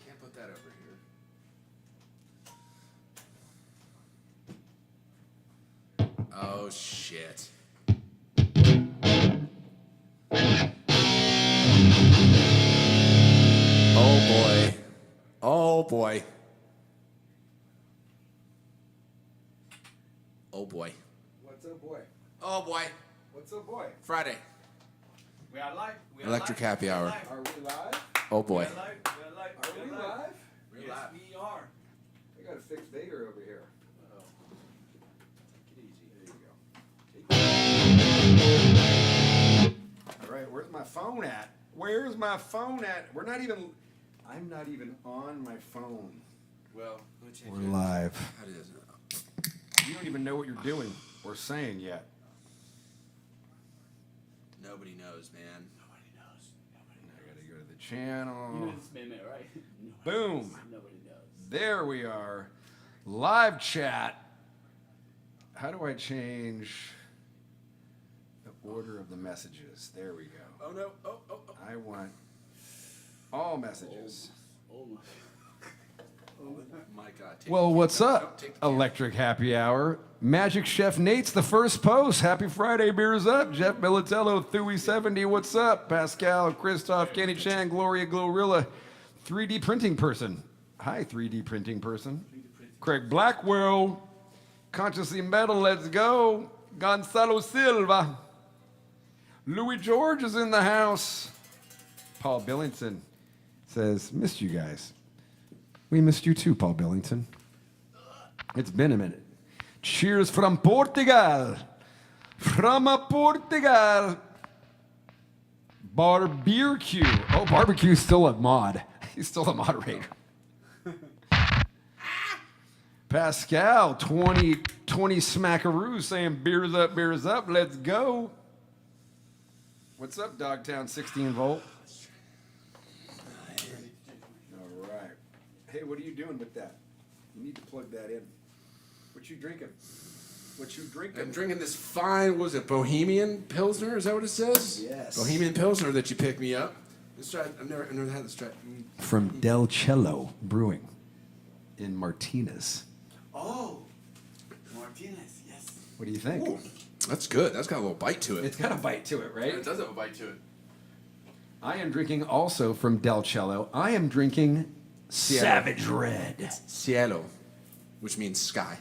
Can't put that over here. Oh, shit. Oh, boy. Oh, boy. Oh, boy. What's up, boy? Oh, boy. What's up, boy? Friday. We are live. We are Electric live. happy hour. Are we live? Oh, boy. We are live. We are live. Are we live? Yes, live. we are. I got a fixed Vader over here. Take it easy. There you go. All right, where's my phone at? Where's my phone at? I'm not even on my phone. Well, let me change We're live. How does it? You don't even know what you're doing or saying yet. Nobody knows, man. Nobody knows. Nobody I knows. gotta go to the channel. You know this meme, right? Boom. Nobody knows. There we are. Live chat. How do I change the order of the messages? There we go. Oh, no. Oh, oh, oh. I want all messages. Oh my. Oh My God. Well, what's up, Take the camera. Electric Happy Hour? Magic Chef Nate's the first post. Happy Friday, beers up. Jeff Militello, Thuey70, what's up? Pascal, Christoph, Kenny Chan, Gloria, Glorilla, 3D printing person. Hi, 3D printing person. Craig Blackwell, Consciously Metal, let's go. Gonzalo Silva. Louis George is in the house. Paul Billington says, missed you guys. We missed you too, Paul Billington. It's been a minute. Cheers from Portugal. From Portugal. Barbecue. Oh, barbecue's still a mod. He's still a moderator. Pascal, 20 smackaroo saying beers up, let's go. What's up, Dogtown 16 volt? All right. Hey, what are you doing with that? You need to plug that in. What you drinking? What you drinking? I'm drinking this fine, what was it, Bohemian Pilsner? Is that what it says? Yes. Bohemian Pilsner that you picked me up. Let's try. I've never had this try. From Del Cello Brewing in Martinez. Oh, Martinez, yes. What do you think? Ooh, that's good. That's got a little bite to it. It's got a bite to it, right? It does have a bite to it. I am drinking also from Del Cello. I am drinking Savage Red. Cielo, which means sky.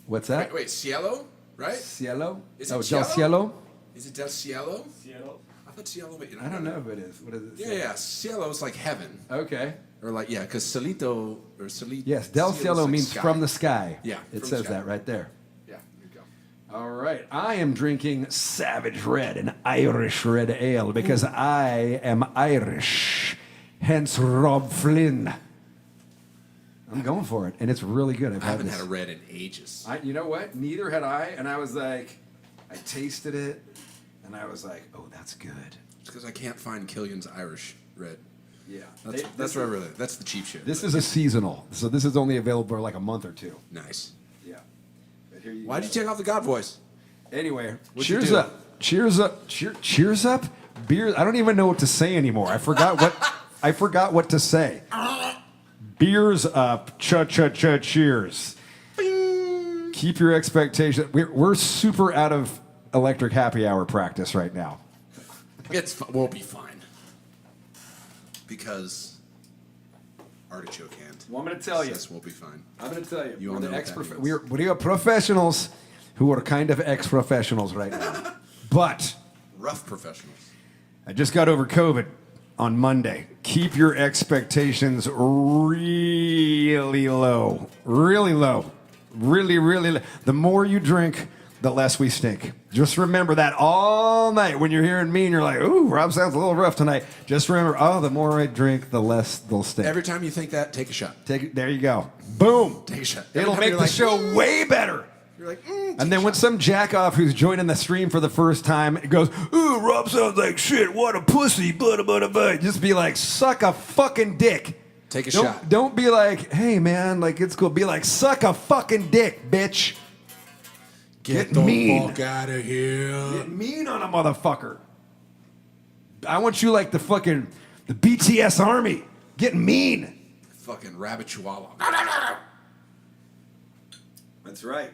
What's that? Wait, cielo, right? Cielo? Is it Del Cello? Cielo? Is it del cielo? Seattle. I thought cielo. But I don't know if it is. What does it Yeah, say? yeah. Cielo is like heaven, Okay. or like because solito or solito. Yes, Del Cielo like means sky. from the sky. Yeah, It from says the sky. that right there. Yeah, there you go. All right. I am drinking Savage Red, an Irish red ale, because I am Irish. Hence Rob Flynn. I'm going for it, and it's really good. I haven't this. had a red in ages. You know what? Neither had I, and I was like, I tasted it, and I was like, oh, that's good. It's because I can't find Killian's Irish red. Yeah. That's where I really. That's the cheap shit. This is a seasonal, so this is only available for like a month or two. Nice. Yeah. But here you Why'd go. you take off the God voice? Anyway, What'd you cheers do? up. Cheers up. Cheers up. Beer. I don't even know what to say anymore. I forgot what to say. Beers up. Cha-cha-cha cheers. Bing. Keep your expectations. We're super out of electric happy hour practice right now. We'll be fine. Because Artichoke Hand. Well, I'm going to tell you. Yes, we'll be fine. I'm going to tell you. You all We're know the what that means. we are professionals who are kind of ex-professionals right now. But Rough professionals. I just got over COVID on Monday. Keep your expectations really low. Really low. Really, really low. The more you drink, the less we stink. Just remember that all night when you're hearing me and you're like, ooh, Rob sounds a little rough tonight. Just remember, the more I drink, the less they'll stink. Every time you think that, take a shot. There you go. Boom. Take a shot. Every It'll time make you're the like, show way better. You're like, And then when some jackoff who's joining the stream for the first time goes, ooh, Rob sounds like shit, what a pussy, blah. Just be like, suck a fucking dick. Take a shot. Don't be like, hey man, like it's cool. Be like, suck a fucking dick, bitch. Get Get the mean. fuck out of here. Get mean on a motherfucker. I want you like the BTS army. Get mean. Fucking rabbit chihuahua. That's right.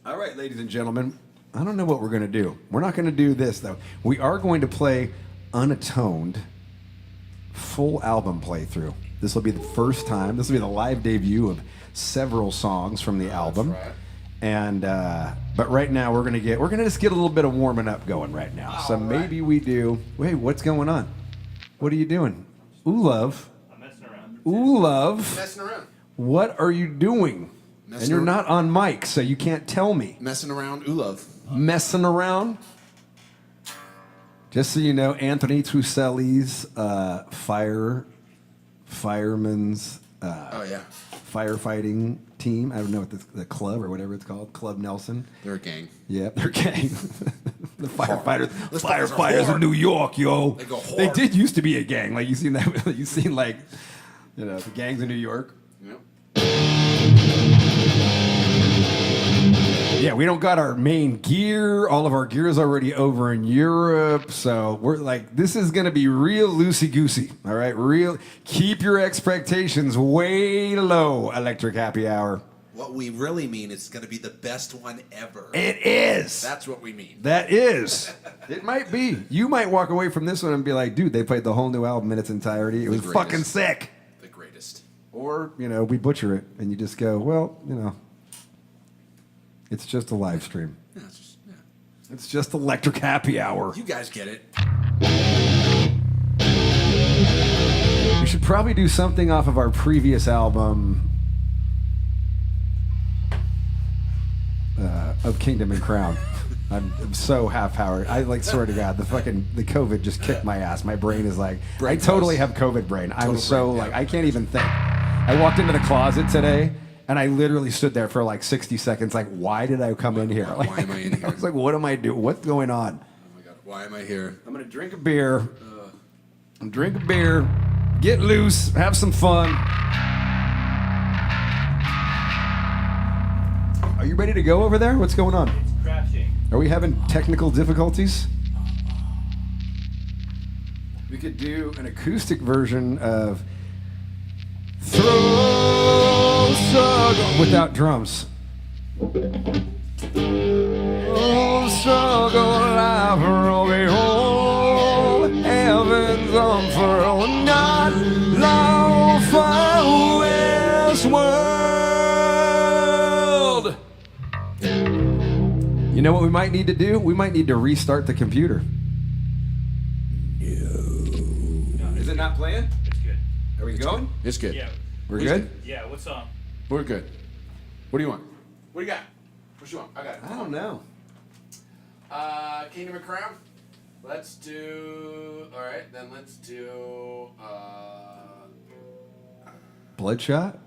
All right, ladies and gentlemen. I don't know what we're going to do. We're not going to do this, though. We are going to play UNATØNED full album playthrough. This will be the first time. This will be the live debut of several songs from the album. right. And but right now we're gonna just get a little bit of warming up going right now. So maybe we do. Wait, what's going on? What are you doing? Ooh, love. I'm messing around. Ooh, love. Messing around. What are you doing? Messing And you're around. not on mic, so you can't tell me. Messing around. Ooh, love. Messing around. Just so you know, Anthony Truselli's fireman's Oh, yeah. firefighting team. I don't know what the club or whatever it's called. Club Nelson. They're a gang. Yep, they're gang. The firefighters, Those fuckers are firefighters hard. in New York, yo. They go They hard. did used to be a gang. Like you seen that? You seen like, the gangs in New York. Yep. Yeah, we don't got our main gear. All of our gear is already over in Europe. So we're like, this is going to be real loosey-goosey. All right? Keep your expectations way low, Electric Happy Hour. What we really mean is it's going to be the best one ever. It is. That's what we mean. That is. It might be. You might walk away from this one and be like, dude, they played the whole new album in its entirety. It was greatest. fucking sick. The greatest. Or, we butcher it and you just go, well, it's just a live stream. Yeah, it's just, yeah. It's just Electric Happy Hour. You guys get it. We should probably do something off of our previous album of Kingdom and Crown. I'm so half-powered. I swear to God, the COVID just kicked my ass. My brain is like, Brain I totally fuzz. have COVID brain. I'm Total so brain, yeah. I can't even think. I walked into the closet today and I literally stood there for like 60 seconds. Like, why did I come in here? Why am I in here? I was like, what am I doing? What's going on? Oh my God. Why am I here? I'm gonna drink a beer. Get loose. Have some fun. Are you ready to go over there? What's going on? It's crashing. Are we having technical difficulties? We could do an acoustic version of Throw Struggle without drums. Oh, struggle, life, roll behold, heavens unfurled, not long for this world. You know what we might need to do? We might need to restart the computer. Is it not playing? It's good. Are we going? It's good. Yeah. We're good? Yeah, what song? We're good. What do you want? What do you got? What you want? I got it. I don't know. Kingdom and Crown. Let's do. All right, then let's do. Bloodshot?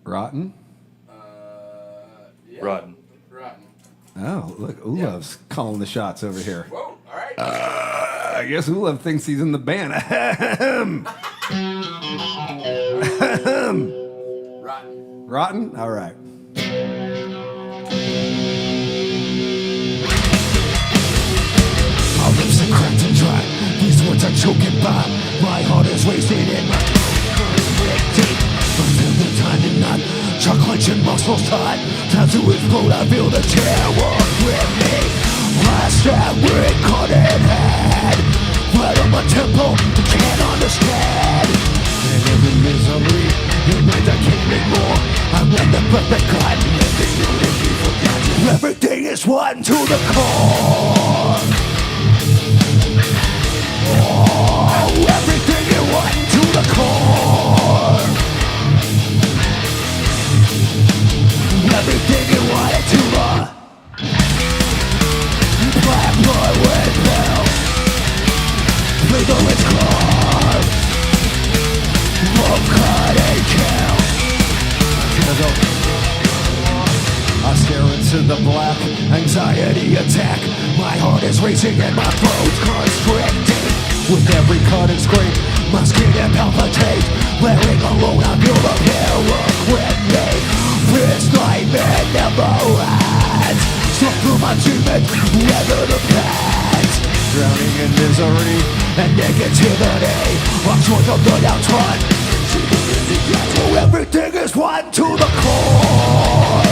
Rotten? Yeah. Rotten. Rotten. Oh, look, Ulov's calling the shots over here. Whoa. All right. I guess Ulov thinks he's in the band. Ahem. Rotten. Rotten? All right. Our lips are cracked and dry. These words are choking by. My heart is racing and my current deep. I feel the time and night. Jaw clenching, muscles tight. Time to explode. I feel the terror grip me. I stab with cut in hand. Right on my temple, I can't understand. And every misery, it meant I can't make more. I'm in the perfect God. Living unity forgotten. Everything is rotten to the core. Oh, everything is rotten to the core. Everything is rotten to the black blood with hell. Legal its car. Love, cut, and kill. I stare into the black, anxiety attack. My heart is racing and my throat's constricting. With every cut and scrape, my skin and palpitate. Laying alone, I feel the terror grip me. This nightmare never ends. through my treatment, weather the past. Drowning in misery and negativity. I'm short of the downtrodden. So everything is one to the core.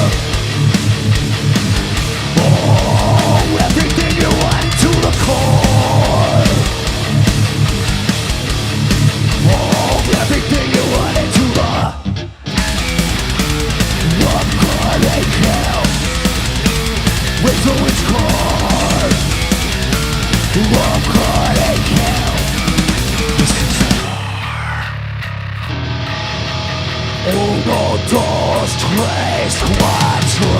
Oh, everything you want to the core. Oh, everything you wanted to the calling hell with the witch core. I'm calling hell. This is uno, dos, tres, cuatro.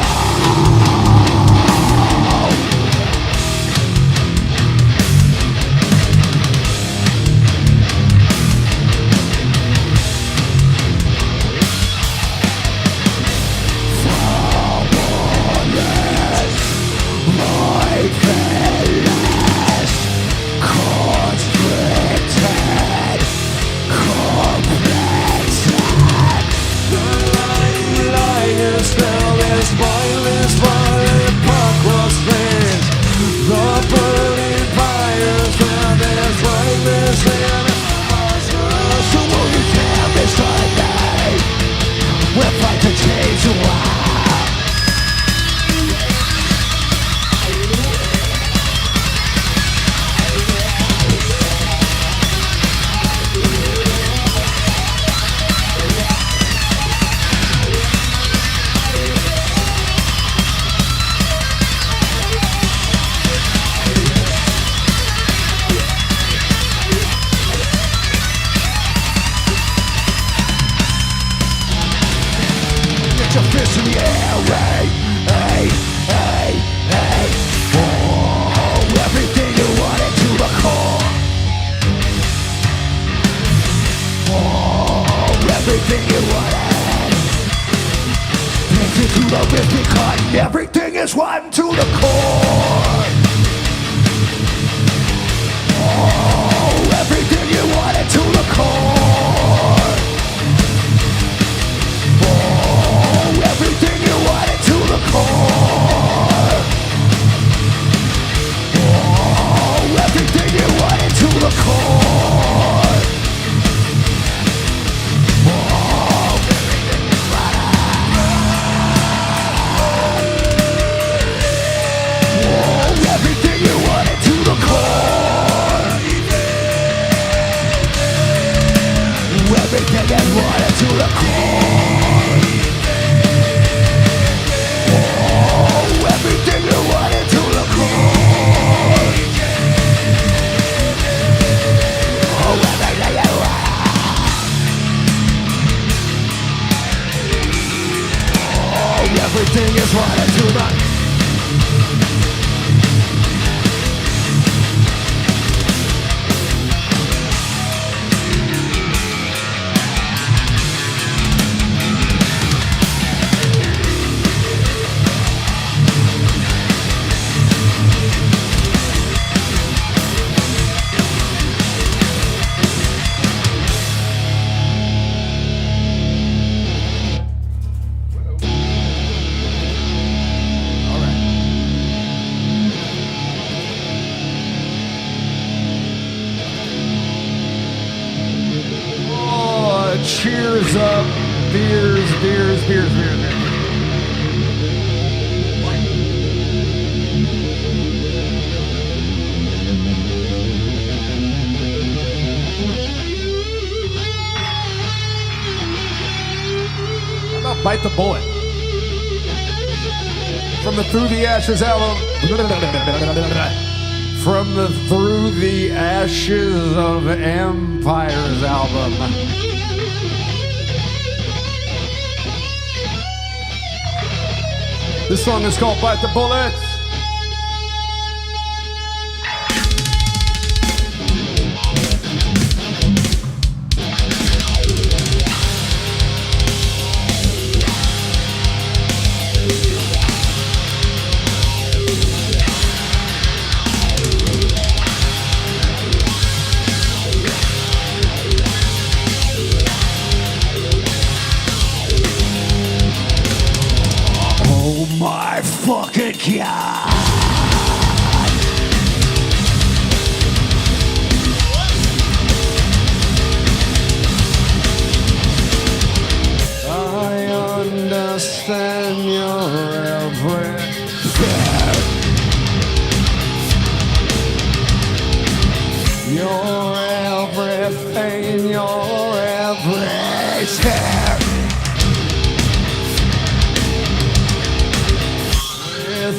Everything is one to the core. Oh, everything you wanted to the core. Oh, everything you wanted to the core. Oh, everything you wanted to the core. Oh, everything you everything you wanted to the core. Everything you wanted to the core. Oh, everything you wanted to the core. Oh, everything you Oh, everything is wanted to the cheers up, beers. How about Bite the Bullet? From the Through the Ashes album. From the Through the Ashes of Empires album. This song is called Bite the Bullet. Oh my fucking God.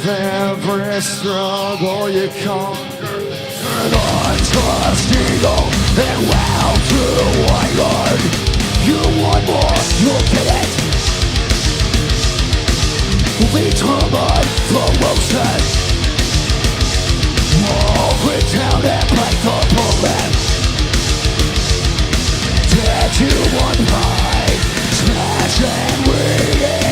with every struggle you conquer. Turn on trust eagle and wow to wired. You want more, you'll get it. Determined, ferocious. Walk it down and break the bullet. Dead to one pride, smash and reify.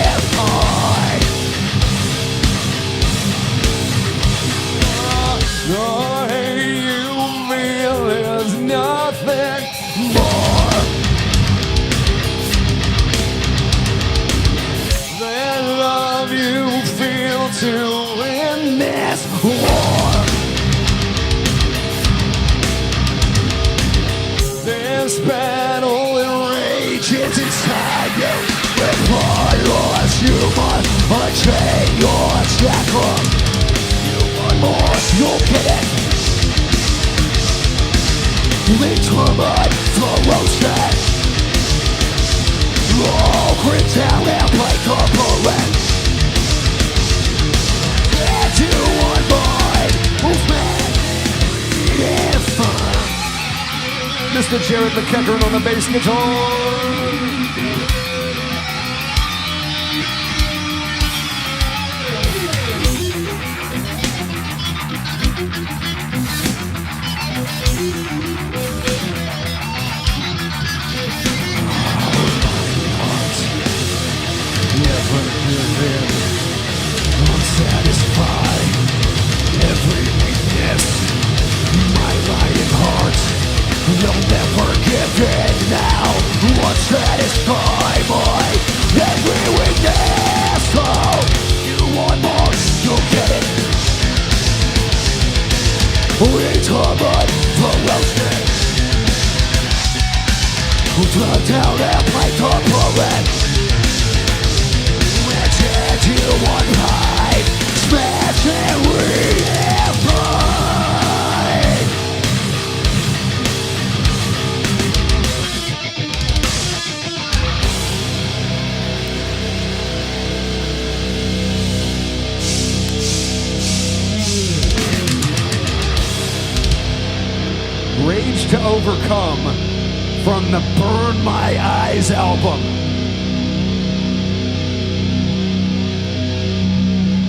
All you feel is nothing more than love you feel to win this war. This battle enrages inside you. With violence you must unchain your shackle. You want more, you'll get it. Determined, ferocious. All grit down and break the bullet. Get to one mind, movement, redefined. Mr. Jared McEachern on the bass guitar. Never give in, unsatisfied. Every weakness, my lying heart. You'll never give in now. Unsatisfied by every weakness. Oh, you want more, you'll get it. Determined, ferocious. Throw down and break the bullet. Dead to one pride, smash and reify. Rage to Overcome from the Burn My Eyes album.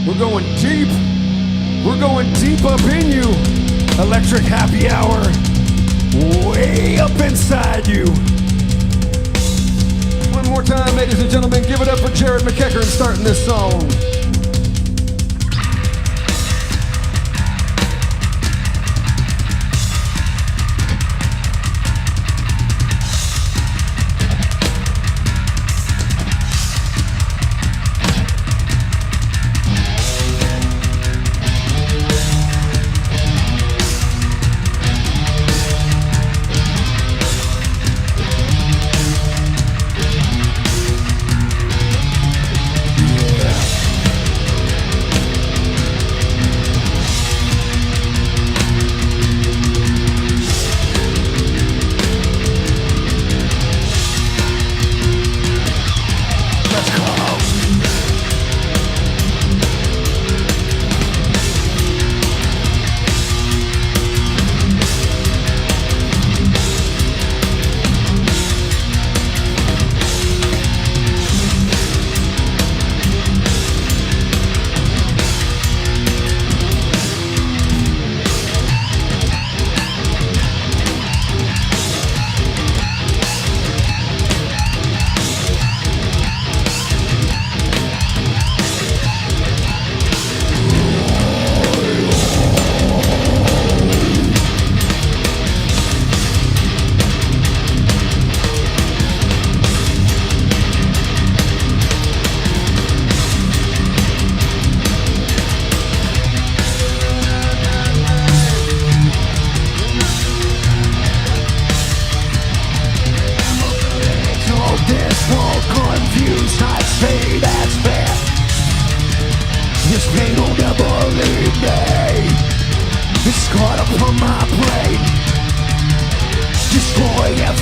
We're going deep. We're going deep up in you. Electric happy hour. Way up inside you. One more time, ladies and gentlemen, give it up for Jared McEachern starting this song.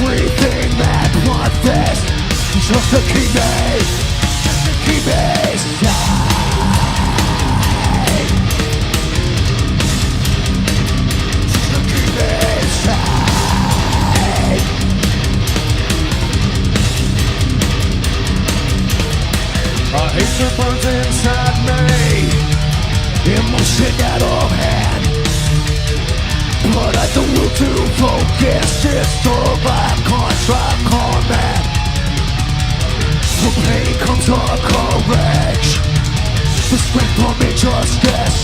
everything that brought this, just to keep me, to focus, survive, contract, combat. From pain comes our courage, the strength from injustice,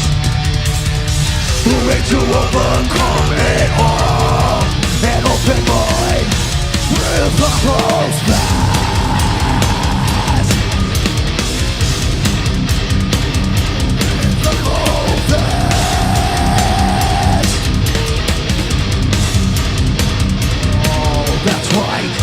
the way to overcome it all. An open mind with a closed eyes. With a closed eyes. Oh, that's right.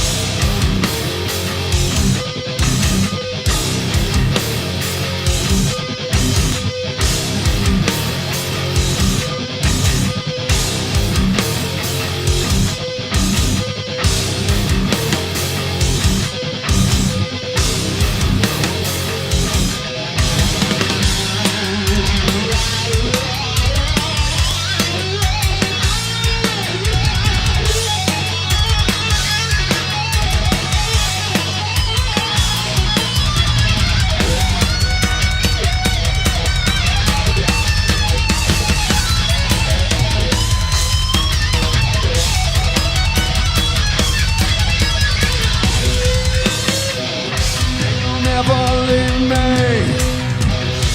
Never leave me.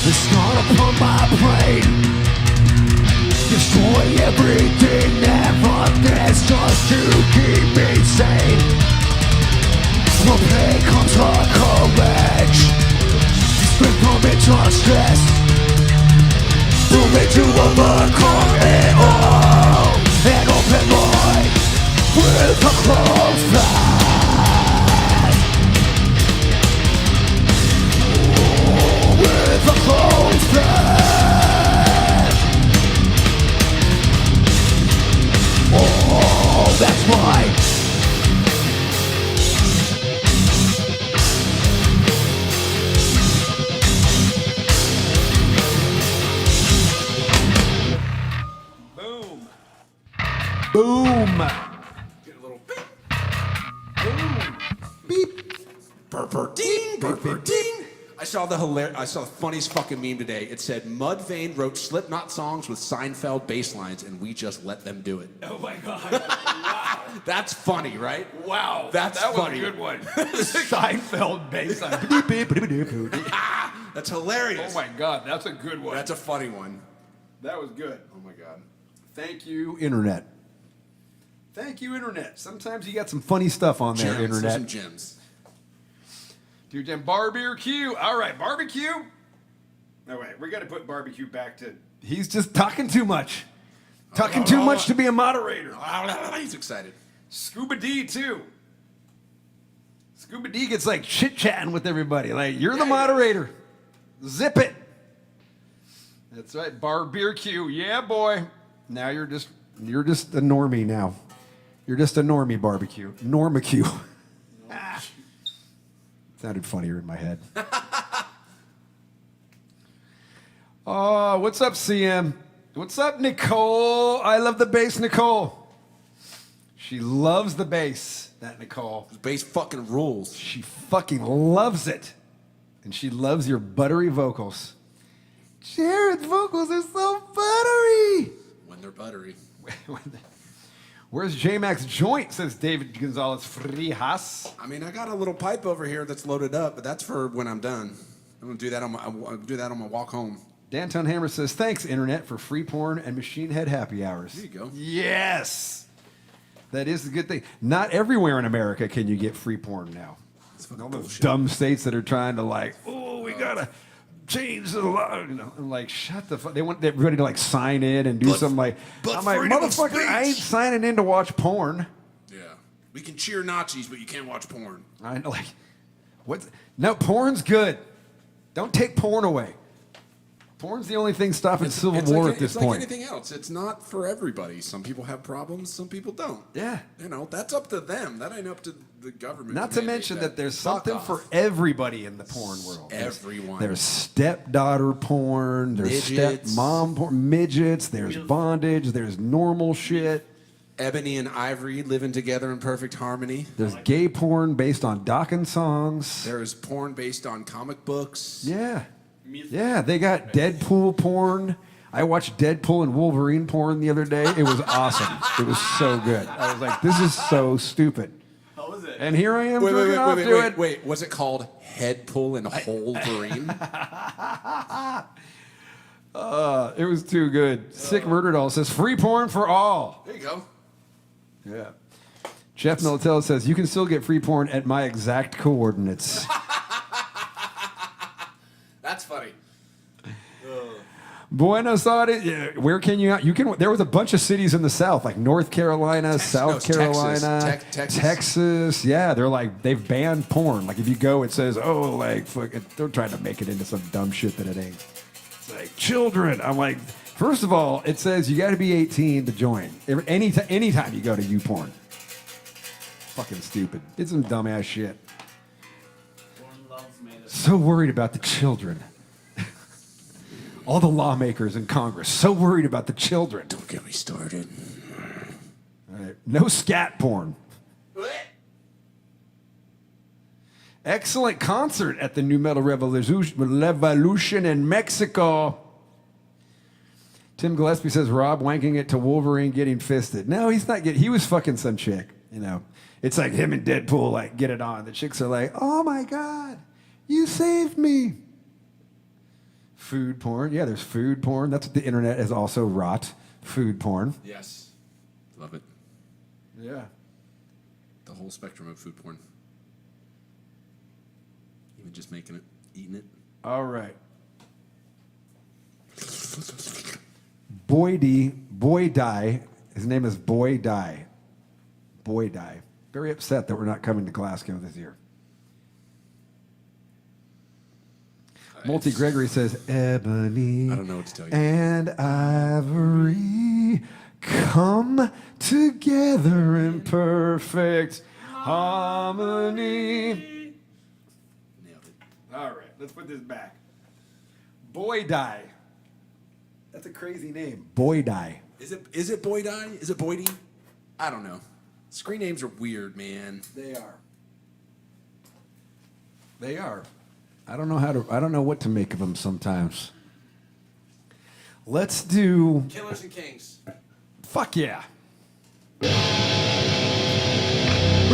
It's not upon my brain. Destroy everything, never this, just to keep me sane. From pain comes our courage, strength from injustice, the way to overcome it all. An open mind with a closed eye. With a closed eye. Oh, that's right. Boom. Boom. Get a little beep. Beep. Burper ding, burper ding. I saw the funniest fucking meme today. It said Mudvayne wrote Slipknot songs with Seinfeld bass lines, and we just let them do it. Oh my God. Wow. That's funny, right? Wow. That's that funny. was a good one. Seinfeld bass line. That's hilarious. Oh my God, that's a good one. That's a funny one. That was good. Oh my God. Thank you, Internet. Thank you, Internet. Sometimes you got some funny stuff on there, Gems, there's Internet. some gems. Dude, then barbecue. All right, barbecue. All right, we got to put barbecue back to. He's just talking too much. Talking too much to be a moderator. He's excited. Scuba D, too. Scuba D gets like chit chatting with everybody. Like, you're the moderator. Zip it. That's right, barbecue. Yeah, boy. Now you're just a normie now. You're just a normie barbecue. Normacue. Sounded funnier in my head. Oh, what's up, CM? What's up, Nicole? I love the bass, Nicole. She loves the bass, that Nicole. The bass fucking rules. She fucking loves it. And she loves your buttery vocals. Jared's vocals are so buttery. When they're buttery. Where's J-Mac's joint, says David Gonzalez Frijas. I mean, I got a little pipe over here that's loaded up, but that's for when I'm done. I'm gonna do that on my walk home. Danton Hammer says, thanks, Internet, for free porn and Machine Head happy hours. There you go. Yes. That is a good thing. Not everywhere in America can you get free porn now. All those bullshit. dumb states that are trying to like, oh, we gotta change the law. You know, I'm like, shut the fuck. They want everybody to like sign in and do something like, I'm like, freedom of motherfucker, I ain't speech. signing in to watch porn. Yeah. We can cheer Nazis, but you can't watch porn. I know, like, what's, no, porn's good. Don't take porn away. Porn's the only thing stopping Civil War at this point. It's like anything else. It's not for everybody. Some people have problems. Some people don't. Yeah. You know, that's up to them. That ain't up to the government. Not to mention that there's something for everybody in the porn world. Everyone. There's stepdaughter porn. There's Midgets. stepmom porn. Midgets. There's bondage. There's normal shit. Ebony and Ivory living together in perfect harmony. There's gay porn based on Dawkins songs. There is porn based on comic books. Yeah. Yeah, they got Deadpool porn. I watched Deadpool and Wolverine porn the other day. It was awesome. It was so good. I was like, this is so stupid. How was it? And here I am jerking off to it. Wait. Was it called Head Pull and Wolverine? It was too good. Sick Murder Doll says, free porn for all. There you go. Yeah. Jeff Militello says, you can still get free porn at my exact coordinates. That's funny. Buenos Aires. Where can you? You can. There was a bunch of cities in the South, like North Carolina, South Carolina, Texas. Yeah, they're like they've banned porn. Like if you go, it says, oh, like fucking. They're trying to make it into some dumb shit that it ain't. It's like children. I'm like, first of all, it says you got to be 18 to join. Anytime you go to YouPorn. Fucking stupid. It's some dumbass shit. Porn loves made us. So worried about the children. All the lawmakers in Congress so worried about the children. Don't get me started. All right. No scat porn. Excellent concert at the New Metal Revolution in Mexico. Tim Gillespie says Rob wanking it to Wolverine getting fisted. No, he's not getting. He was fucking some chick. You know, it's like him and Deadpool like get it on. The chicks are like, oh my god, you saved me. Food porn. Yeah, there's food porn. That's what the internet has also wrought. Food porn. Yes. Love it. Yeah. The whole spectrum of food porn. Even just making it, eating it. All right. Boy Die. His name is Boy Die. Boy Die. Very upset that we're not coming to Glasgow this year. Multi Gregory says, Ebony I don't know what to tell you. and Ivory come together in perfect harmony. Nailed it. All right, let's put this back. Boy Die. That's a crazy name. Boy Die. Is it Boy Die? Is it Boydie? I don't know. Screen names are weird, man. They are. They are. I don't know what to make of them sometimes. Let's do. Killers and Kings. Fuck yeah. We're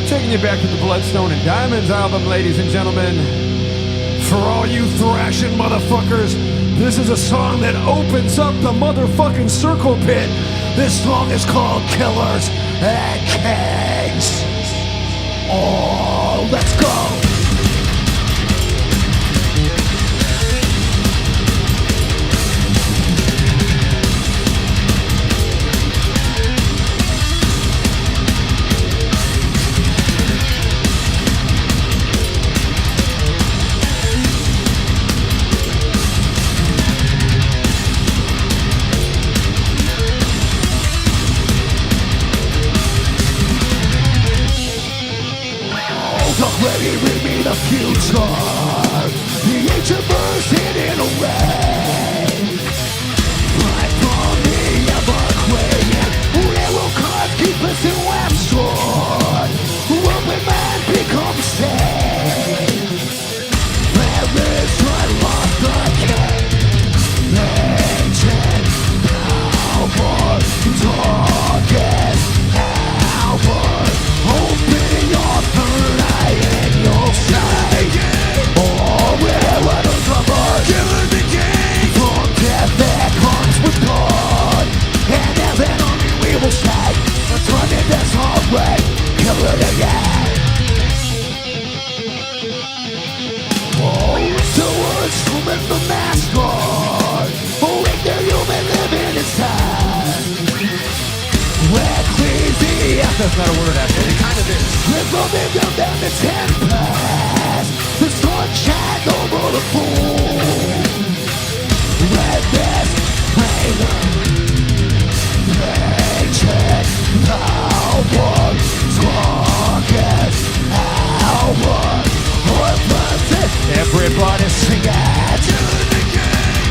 taking you back to the Bloodstone and Diamonds album, ladies and gentlemen. For all you thrashing motherfuckers, this is a song that opens up the motherfucking circle pit. This song is called Killers and Kings. Oh, let's go. Already with me the future. The ancient verse hidden away. Right from the ever-quaking. Where will cause keep us in absurd? Open man becomes safe. There is unlocked the cage. Ancient power. Target power. Open your third eye and you'll say, oh, we're what is covered. Killers and Kings. From death that comes with blood. And as an army we will say, let's run in this hard way. Kill it again. Oh, the words from the mascot. Oh, if the human living inside. We're crazy. That's not a word, actually. It kind of is. We're rolling down the tempest. The sun shines over the pool. Let this rain ancient power. Strongest hour. Everybody sing it.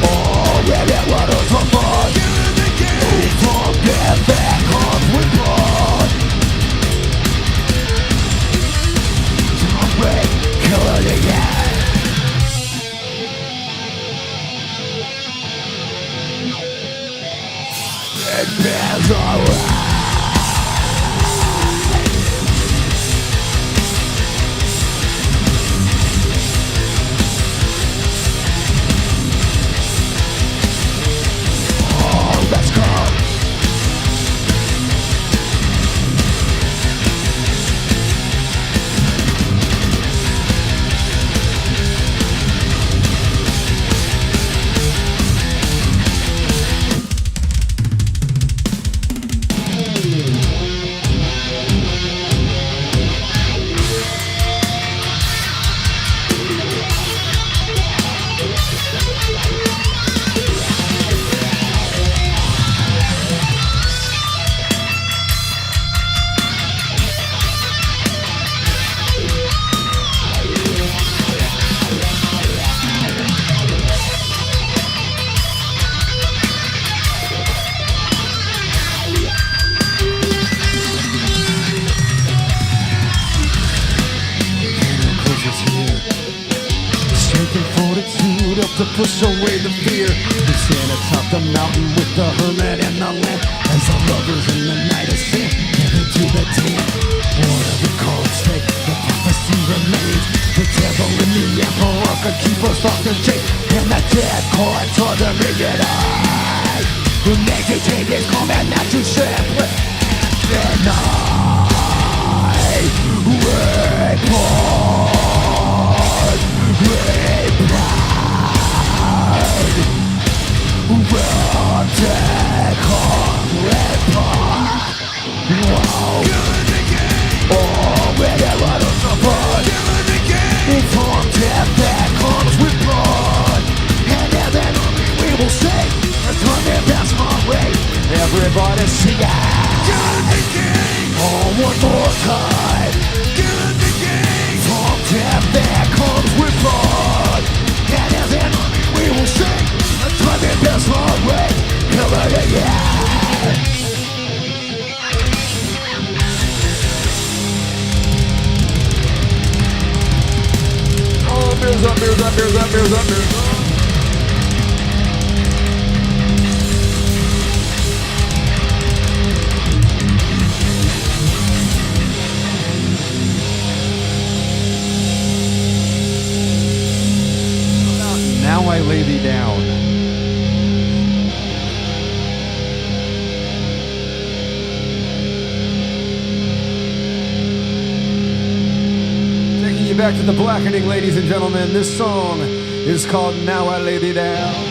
Oh, yeah, what is the fun? From death that comes with blood. Break, kill it again. alright. Oh, let's go. To push away the fear. We stand atop the mountain with the hermit and the lamp. As the lovers in the night of sin headed to the tent. Whatever calls fate, the prophecy remains. The devil in the emperor could keep us locked in chains. And the dead court toward the naked eye. The naked changes come and not to separate. And I report, report. We'll take on report. Whoa. Oh, whenever the support. From death that comes with blood. And then we will say, return their best my way. Everybody sing it. Oh, one more time. From death that comes with blood. And then we will say, return their best my way. Yeah. Oh, beers up, beers up, beers up, beers up, beers up. Now I lay thee down. Taking you back to the blackening, ladies and gentlemen. This song is called Now I Lay Thee Down.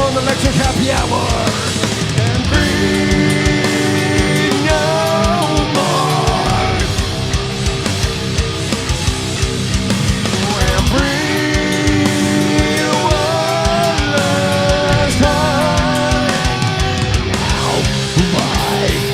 on Electric Happy Hour. And breathe no more. And breathe one last time. Now my way.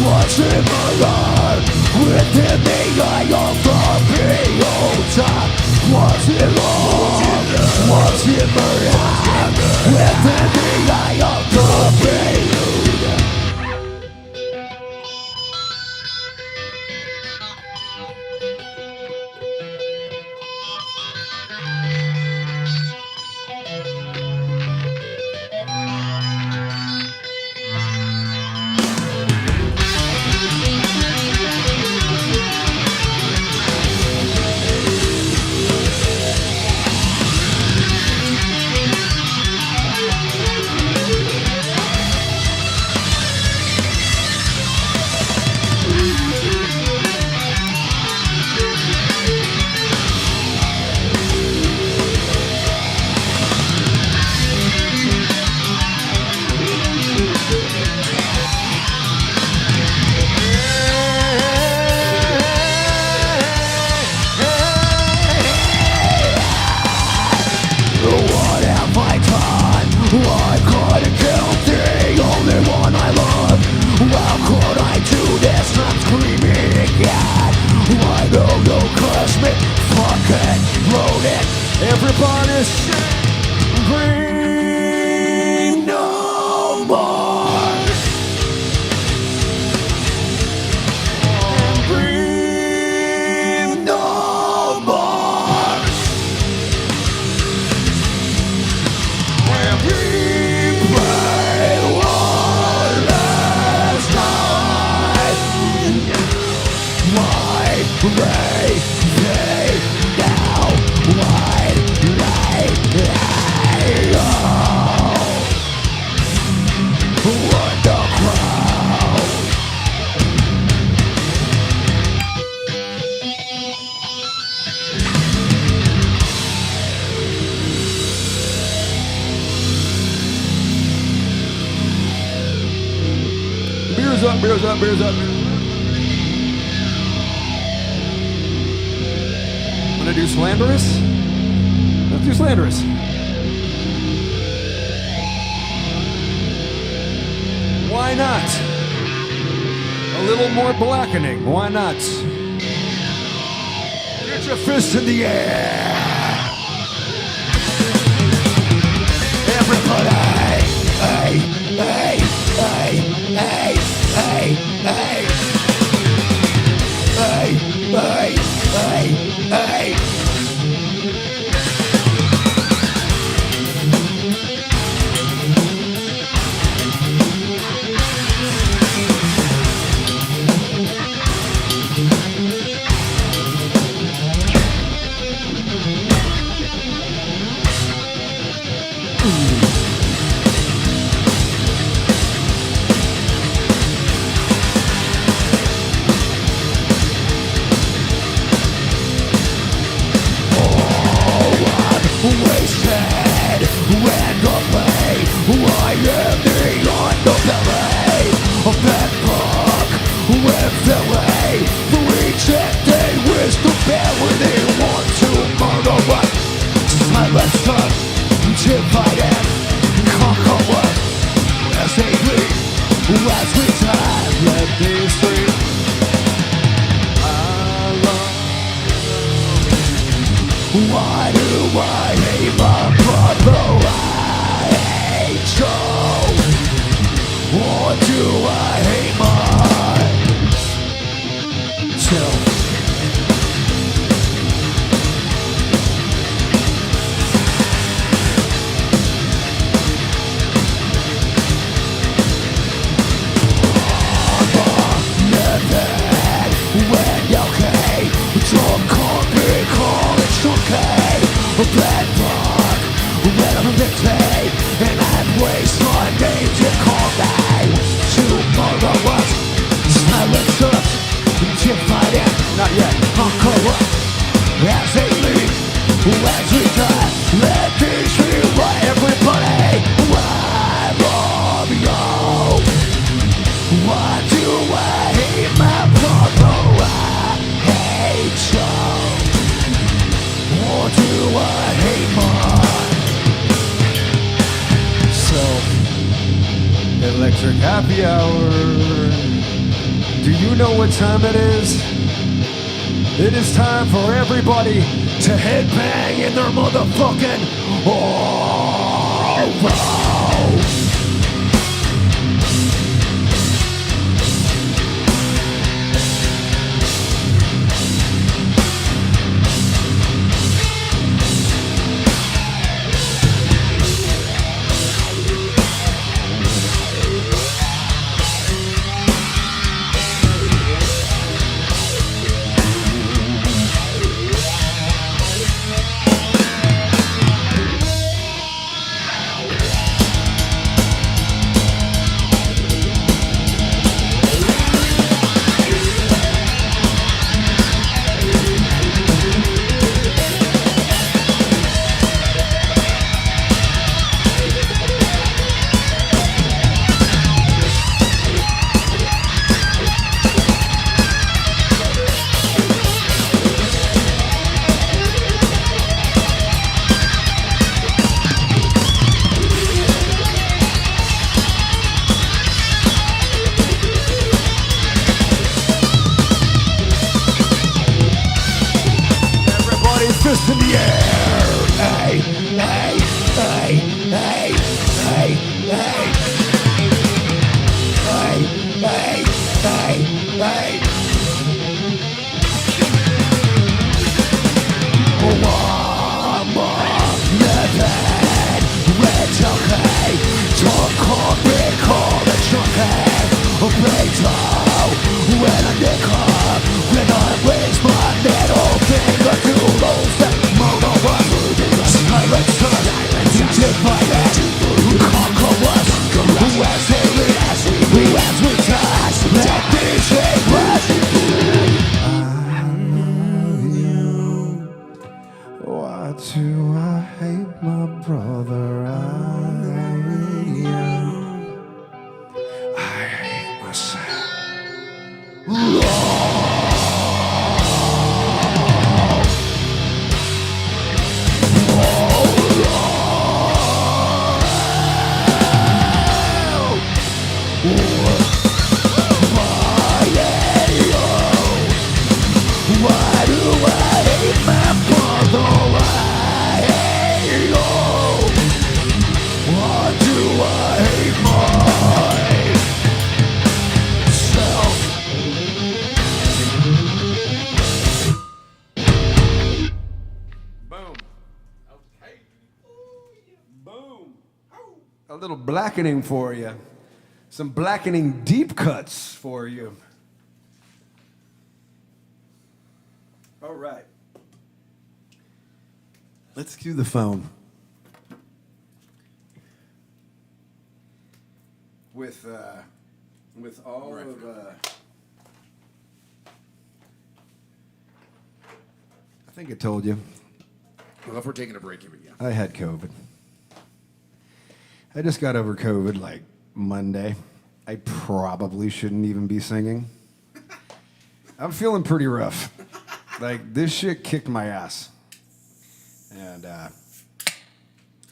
What's in my life? Within me I offer P.O.T. What's in love? What's in my life? Within me I offer P.O.T. Everybody sing green no more. Green no more. And we pray one last night. Why pray they now? Why? Beers up. Wanna do slanderous? Let's do slanderous. Why not? A little more blackening. Why not? Get your fists in the air. Everybody. Hey, hey, hey, hey, hey, hey. Hey, hey, hey, hey. Wasted randomly, I am the underbelly of that book with the way. The rejected wisdom bear with it. Why do I hate my brother? I hate you. Or do I hate myself? When you came, don't call me, call it's okay. A bad fuck, when I'm a victim, and I'd waste my name to call me. Tomorrow was silence us, divided, not yet, uncle up. As they leave, as we die, let me see why everybody, why love you? Why do I hate my brother? I hate you. Or do I hate myself? Electric happy hour. Do you know what time it is? It is time for everybody to headbang in their motherfucking fist in the air. Hey, hey, hey, hey, hey, hey. Hey, hey, hey, hey. One more living. It's okay. Don't call me, call it okay. When I nick up, when I raise my middle finger to those that murder us. Silence us, you divide us, you conquer us. Who has they lead, who has we touch? Let me shake us. Why do I hate my brother? I hate you. I hate myself. Why do I hate my brother? I hate you. Why do I hate myself? Boom. Okay. Boom. A little blackening for you. Some blackening deep cuts for you. All right. Let's cue the phone. With all of I think I told you. Well, if we're taking a break, here we go. I had COVID. I just got over COVID like Monday. I probably shouldn't even be singing. I'm feeling pretty rough. Like, this shit kicked my ass. And I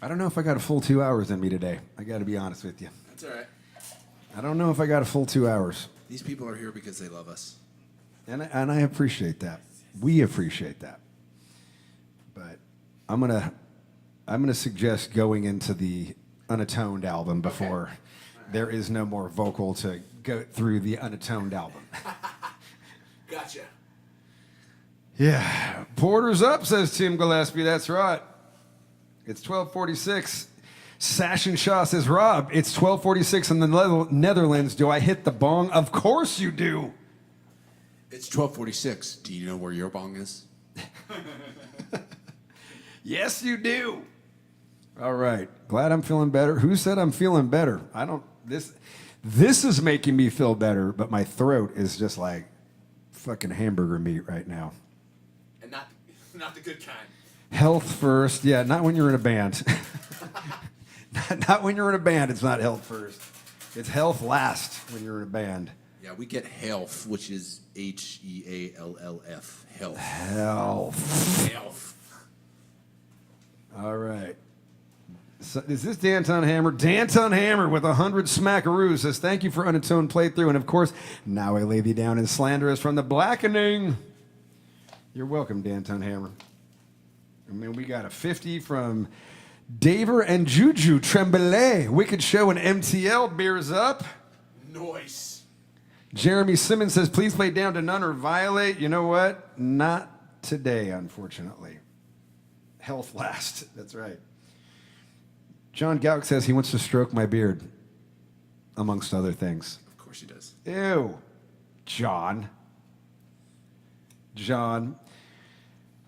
don't know if I got a full 2 hours in me today. I got to be honest with you. That's all right. I don't know if I got a full 2 hours. These people are here because they love us. And I appreciate that. We appreciate that. but I'm gonna suggest going into the UNATØNED album before there is no more vocal to go through the UNATØNED album. Gotcha. Yeah, Porter's up, says Tim Gillespie. That's right. It's 12:46. Sash and Shaw says, Rob, it's 12:46 in the Netherlands. Do I hit the bong? Of course you do. It's 12:46. Do you know where your bong is? Yes, you do. All right. Glad I'm feeling better. Who said I'm feeling better? I don't. This is making me feel better, but my throat is just like fucking hamburger meat right now. And not the good kind. Health first. Yeah, not when you're in a band. Not when you're in a band. It's not health first. It's health last when you're in a band. Yeah, we get health, which is HEALLF. Health. Health. Health. All right. So, is this Danton Hammer? Danton Hammer with 100 smackaroos says, thank you for UNATØNED playthrough. And of course, now I lay thee down in slanderous from the blackening. You're welcome, Danton Hammer. I mean, we got a 50 from Daver and Juju Tremblay. Wicked Show and MTL. Beers up. Noise. Jeremy Simmons says, please play Down to None or Violate. You know what? Not today, unfortunately. Health last. That's right. John Gauck says he wants to stroke my beard, amongst other things. Of course he does. Ew. John.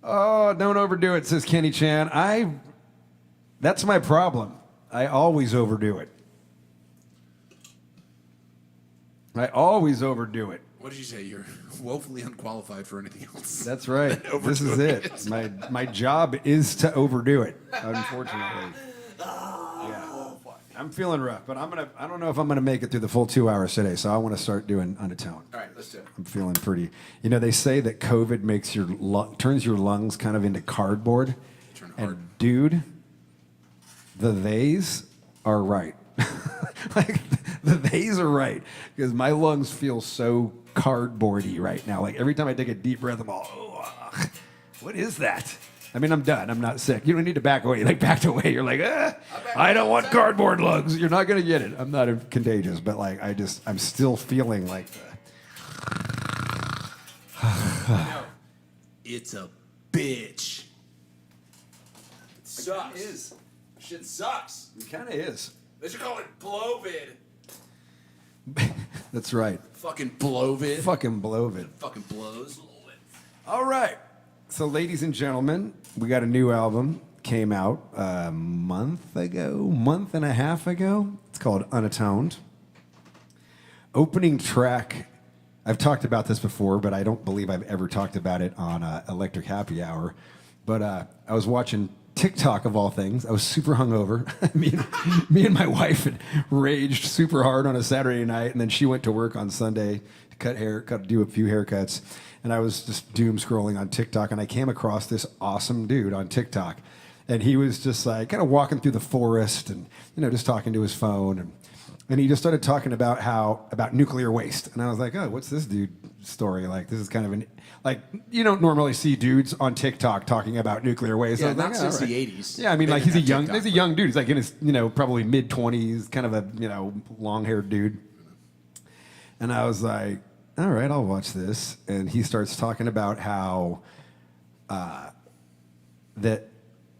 Oh, don't overdo it, says Kenny Chan. That's my problem. I always overdo it. What did you say? You're woefully unqualified for anything else. That's right. This is it. My job is to overdo it, unfortunately. Yeah. I'm feeling rough, but I don't know if I'm gonna make it through the full 2 hours today, so I want to start doing UNATØNED. All right, let's do it. I'm feeling pretty. You know, they say that COVID makes turns your lungs kind of into cardboard. Turn hard. And dude, the theys are right. Like the theys are right because my lungs feel so cardboardy right now. Like every time I take a deep breath, I'm all, oh, what is that? I mean, I'm done. I'm not sick. You don't need to back away. Like backed away. You're like, I don't want cardboard lungs. You're not gonna get it. I'm not contagious, but like I'm still feeling like. It's a bitch. It sucks. It is. Shit sucks. It kind of is. They should call it Blovid. That's right. Fucking blovid. Fucking blovid. Fucking blows. All right. So, ladies and gentlemen, we got a new album. Came out a month and a half ago. It's called UNATØNED. Opening track. I've talked about this before, but I don't believe I've ever talked about it on Electric Happy Hour. But I was watching TikTok of all things. I was super hungover. me and my wife had raged super hard on a Saturday night, and then she went to work on Sunday to do a few haircuts. And I was just doom scrolling on TikTok, and I came across this awesome dude on TikTok, and he was just like kind of walking through the forest and just talking to his phone, and he just started talking about nuclear waste, and I was like, oh, what's this dude's story? Like this is kind of like you don't normally see dudes on TikTok talking about nuclear waste. Yeah, I was not like, since all right. the 80s. Yeah, I mean, They like didn't he's a have young TikTok, dude. He's like in his probably mid-20s, kind of a long-haired dude. And I was like, all right, I'll watch this. And he starts talking about how that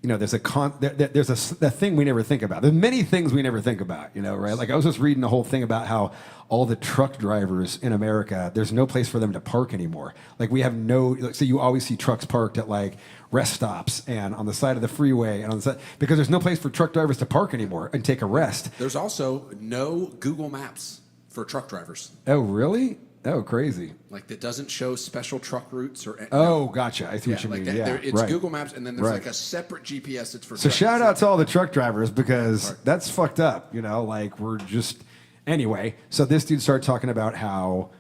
there's a thing we never think about. There's many things we never think about, right? Like I was just reading the whole thing about how all the truck drivers in America, there's no place for them to park anymore. Like we have so you always see trucks parked at like rest stops and on the side of the freeway and on the side, because there's no place for truck drivers to park anymore and take a rest. There's also no Google Maps for truck drivers. Oh, really? Oh, crazy. Like that doesn't show special truck routes or. Oh, gotcha. I see what you like mean. that, Yeah, it's right. Google Maps, and then there's Right. like a separate GPS that's for. So trucks. shout out to all the truck drivers because that's fucked up, like we're just anyway. So this dude started talking about how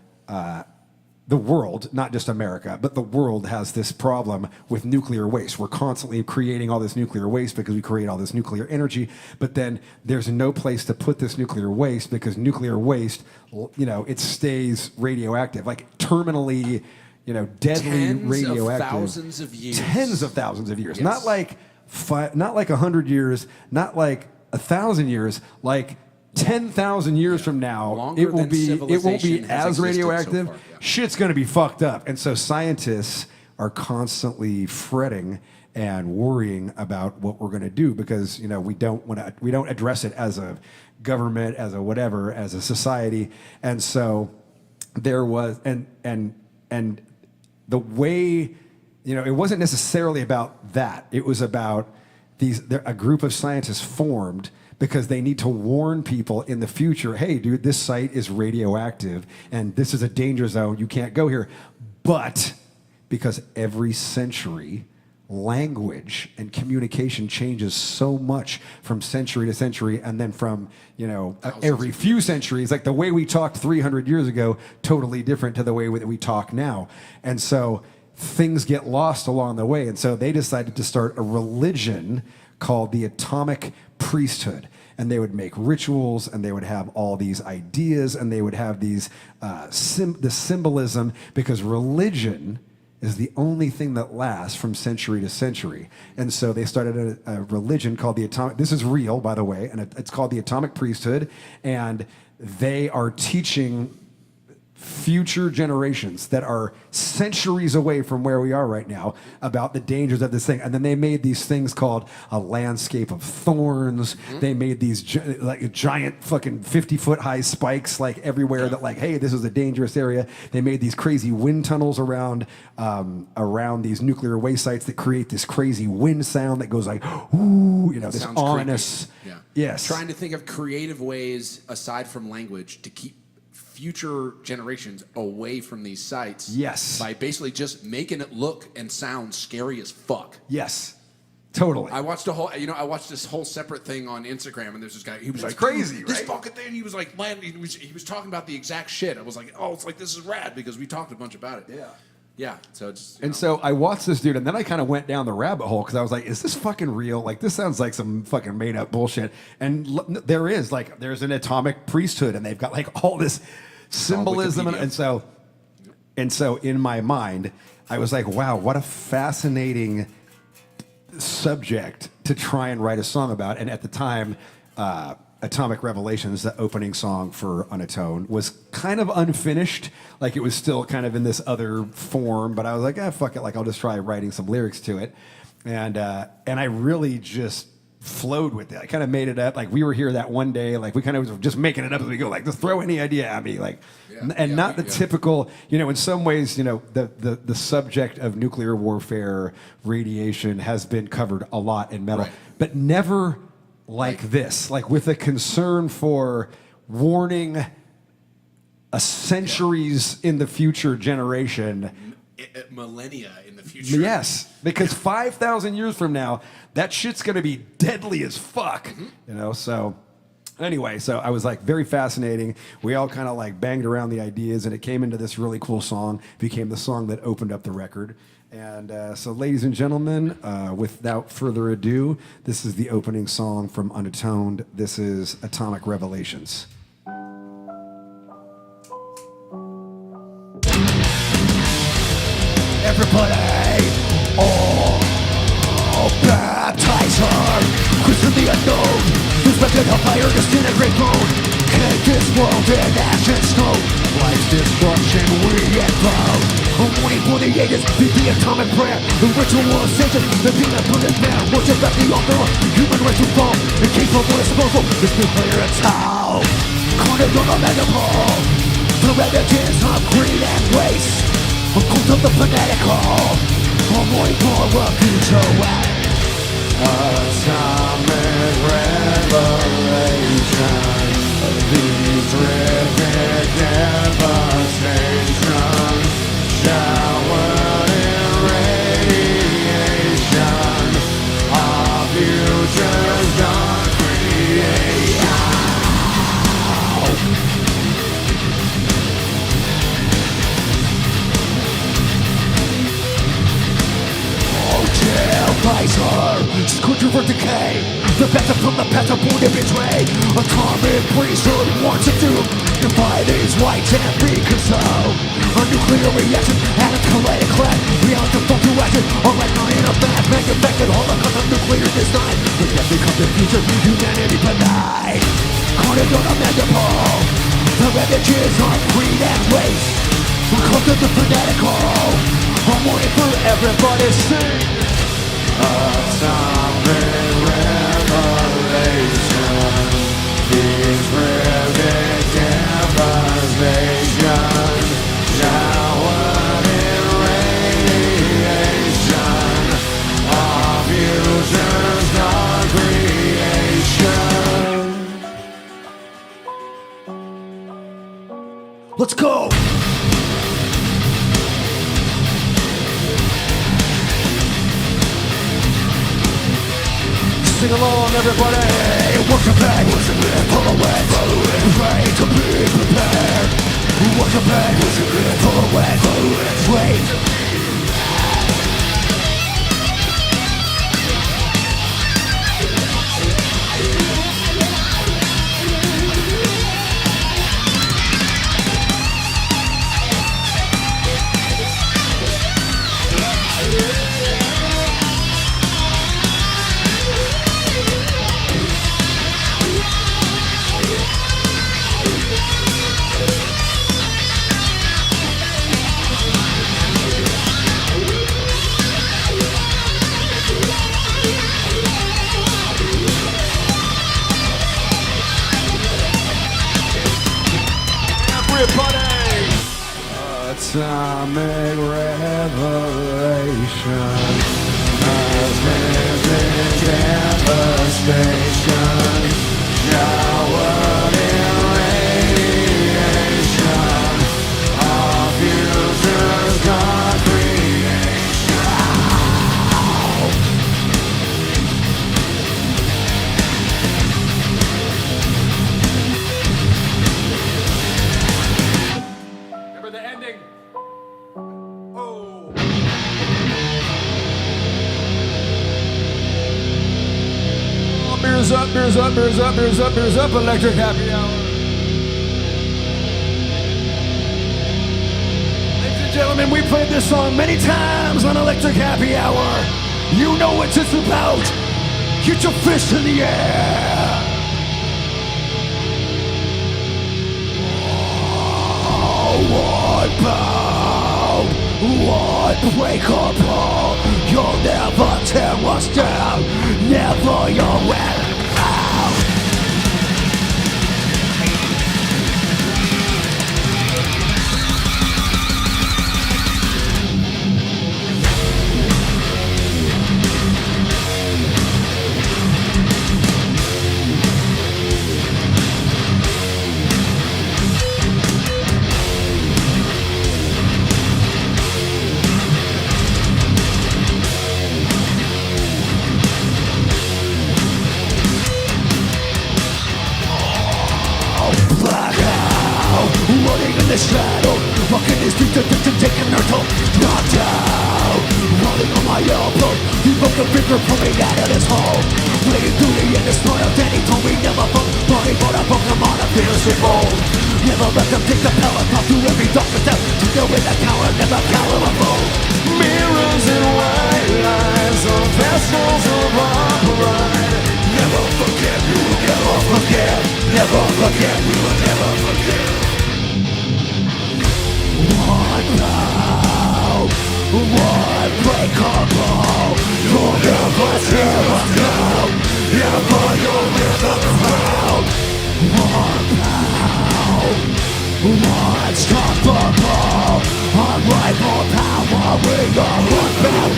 the world, not just America, but the world has this problem with nuclear waste. We're constantly creating all this nuclear waste because we create all this nuclear energy, but then there's no place to put this nuclear waste because nuclear waste, it stays radioactive, like terminally deadly Tens of radioactive. thousands of years. Tens of thousands of years. Yes. Not like 100 years, not like 1,000 years, like 10,000 years from now, Longer it won't than be civilization has as existed radioactive. so far, yeah. Shit's going to be fucked up. And so scientists are constantly fretting and worrying about what we're going to do because we don't address it as a government, as a whatever, as a society. And so there was and the way it wasn't necessarily about that. It was about a group of scientists formed because they need to warn people in the future, hey, dude, this site is radioactive and this is a danger zone. You can't go here. But because every century, language and communication changes so much from century to century, and then from every few centuries, like the way we talked 300 years ago, totally different to the way that we talk now. And so things get lost along the way. And so they decided to start a religion called the Atomic Priesthood. And they would make rituals, and they would have all these ideas, and they would have these the symbolism, because religion is the only thing that lasts from century to century. And so they started a religion called the Atomic, this is real, by the way, and it's called the Atomic Priesthood, and they are teaching future generations that are centuries away from where we are right now about the dangers of this thing. And then they made these things called a landscape of thorns. They made these giant fucking 50-foot high spikes like everywhere that like, hey, this is a dangerous area. They made these crazy wind tunnels around these nuclear waste sites that create this crazy wind sound that goes like, ooh, this Sounds ominous. creepy. Yeah. Yes. Trying to think of creative ways aside from language to keep future generations away from these sites. Yes. By basically just making it look and sound scary as fuck. Yes. Totally. I watched I watched this whole separate thing on Instagram, and there's this guy. He was It's like, crazy, "Dude, this right?" fucking thing." He was like, he was talking about the exact shit. I was like, "Oh, it's like this is rad," because we talked a bunch about it. Yeah. Yeah. So it's So I watched this dude, and then I kind of went down the rabbit hole because I was like, "Is this fucking real? Like, this sounds like some fucking made up bullshit." And there's an atomic priesthood, and they've got like all this symbolism, and so in my mind, I was like, "Wow, what a fascinating subject to try and write a song about." And at the time, Atomic Revelations, the opening song for UNATØNED, was kind of unfinished. Like, it was still kind of in this other form, but I was like, fuck it, like I'll just try writing some lyrics to it. And I really just flowed with it. I kind of made it up. Like, we were here that one day, like we kind of was just making it up as we go, like just throw any idea at me, like, not the typical, in some ways, the subject of nuclear warfare, radiation has been covered a lot in metal, but never like this, like with a concern for warning a centuries in the future generation. Millennia in the future. Yes, because 5,000 years from now, that shit's going to be deadly as fuck. So anyway, so I was like, very fascinating. We all kind of like banged around the ideas, and it came into this really cool song, became the song that opened up the record. And so, ladies and gentlemen, without further ado, this is the opening song from UNATØNED. This is Atomic Revelations. Everybody, baptize her. Christ of the unknown, respected hellfire, disintegrate bone. Cake this world in ashes snow. Life's destruction we enfound. I'm waiting for the ages, beat the atomic prayer. The ritual of Satan, the demon put his man. Worship at the altar, human race to fall. Incapable, disposable, this nuclear attack. Carnage on the maniple. The ravages of greed and waste. A cult of the fanatical. I'm waiting for a future way. Atomic revelation. These terrific devastation. Showered in radiation. Our future's dark creation. Hellraiser, This culture for decay. The best from the past are born to betray. Atomic priesthood wants to doom. Divide these whites and be consoled. A nuclear reaction, atoms collide and clash. Reality fall to action. All right, now in a bad manufactured holocaust of nuclear design. When death becomes the future, humanity denied. Carnage unimaginable. The ravages of greed and waste. The cult of the fanatical. I'm waiting for everybody to sing. Atomic revelation is rivet devastation, showered in radiation of future's dark creation. Let's go! Sing along, everybody! Worship it, follow it, pray to be prepared. Worship it, follow it, wait. Atomic revelation, cosmic devastation, showered in radiation of future's dark creation. Remember the ending. Beers up, beers up, beers up, beers up, beers up, electric happy hour. Ladies and gentlemen, we played this song many times on Electric Happy Hour. You know what it's about. Get your fist in the air. One bound, one breakable. You'll never tear us down. Never your way out. Running in the shadow, walking the streets of distance, taking her toll. Knocked down, rolling on my elbow. He broke a finger pulling out of this hole. Playing through the end of smart of Danny told me never fall. Body for a Pokemon, a fierce bold. Never let them take the power, pop through every darkness out. To go with a coward, never cowable. Mirrors and white lines, of vessels of our pride. Never forget, we will never forget. Never forget, we will never forget. One bound, one breakable. You'll never tear us down. Never you'll live the crowd. One bound, unstoppable. Unrivaled power, we are unbound.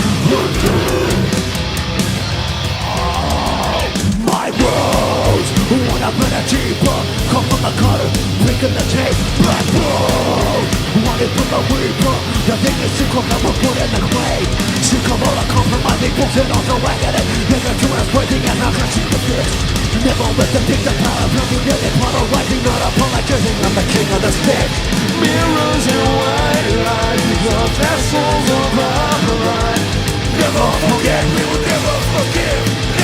My words, wanna put a deeper. Come from the cutter, breaking the tape. Black road, wanted from the reaper. The thing is secret that we're put in the grave. Sick of all the compromising bullshit on the wagon. Never to us breaking and not gonna see the fist. Never let them take the power from you. Never polarizing, not apologizing. I'm the king of the stick. Mirrors and white lights, the vessels of our pride. Never forget, we will never forgive.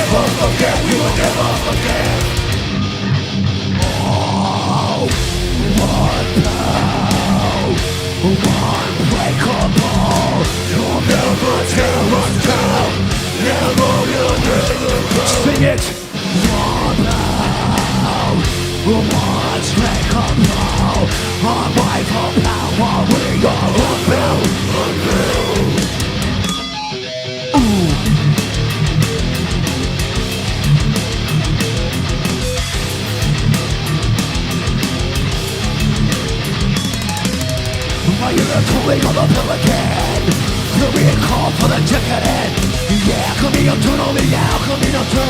it. One pound, one strength compound. On my power, we are unbound, unbound. Ooh. I hear a tooling of a pelican. You're being called for the decadent. Yeah, coming up to only now, coming up to.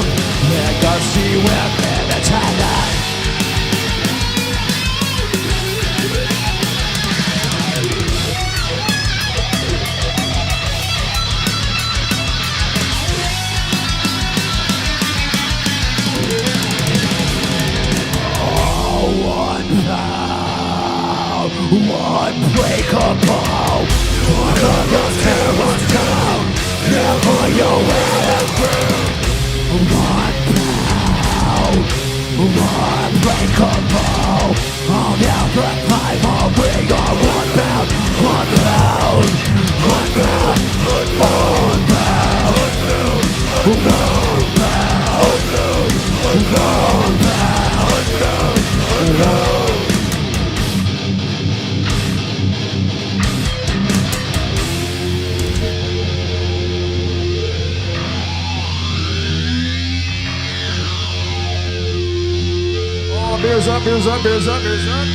Yeah, God see where the China. Unbreakable, one of your terrors down. Never you will through. One pound, unbreakable. On the five, we are one pound, one pound, one pound, one pound, one pound, one pound. Beers up, beers up, beers up, beers up.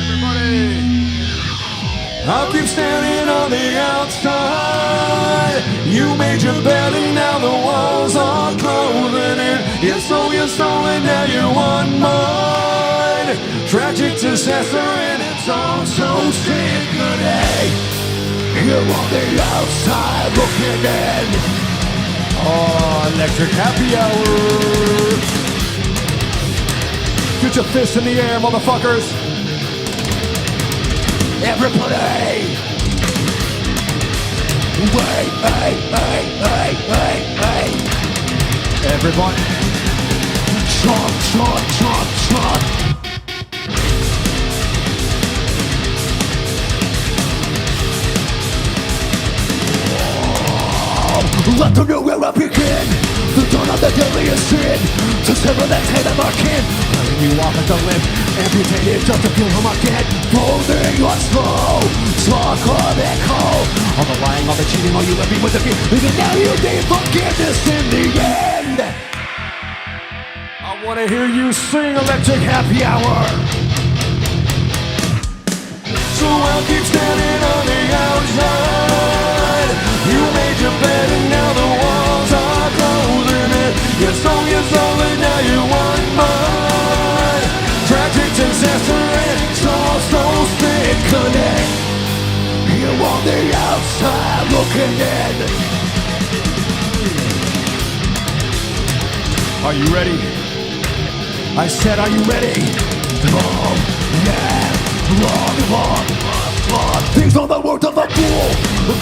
Everybody, I'll keep standing on the outside. You made your bed and now the walls are closing in. You sold your soul and now you want mine. Tragic disaster and it's all so sickening. You're on the outside looking in. Oh, electric happy hour. Get your fists in the air, motherfuckers. Everybody. Wait, hey. Everybody. Chomp. Let them know where I begin. The dawn of the deadliest sin. To sever that head of our kin. Letting you walk at the limb. Amputated just to feel him again. Folding your slow. Talk of echo. All the lying, all the cheating, all you living with the fear. Even now you need forgiveness in the end. I want to hear you sing Electric Happy Hour. So I'll keep standing on the outside. You made your bed and now the walls are closing in. You sold your soul and now you want mine. Tragic disaster and it's all so sickening. You're on the outside looking in. Are you ready? I said, are you ready? Long, yeah, long. Things are the words of a fool.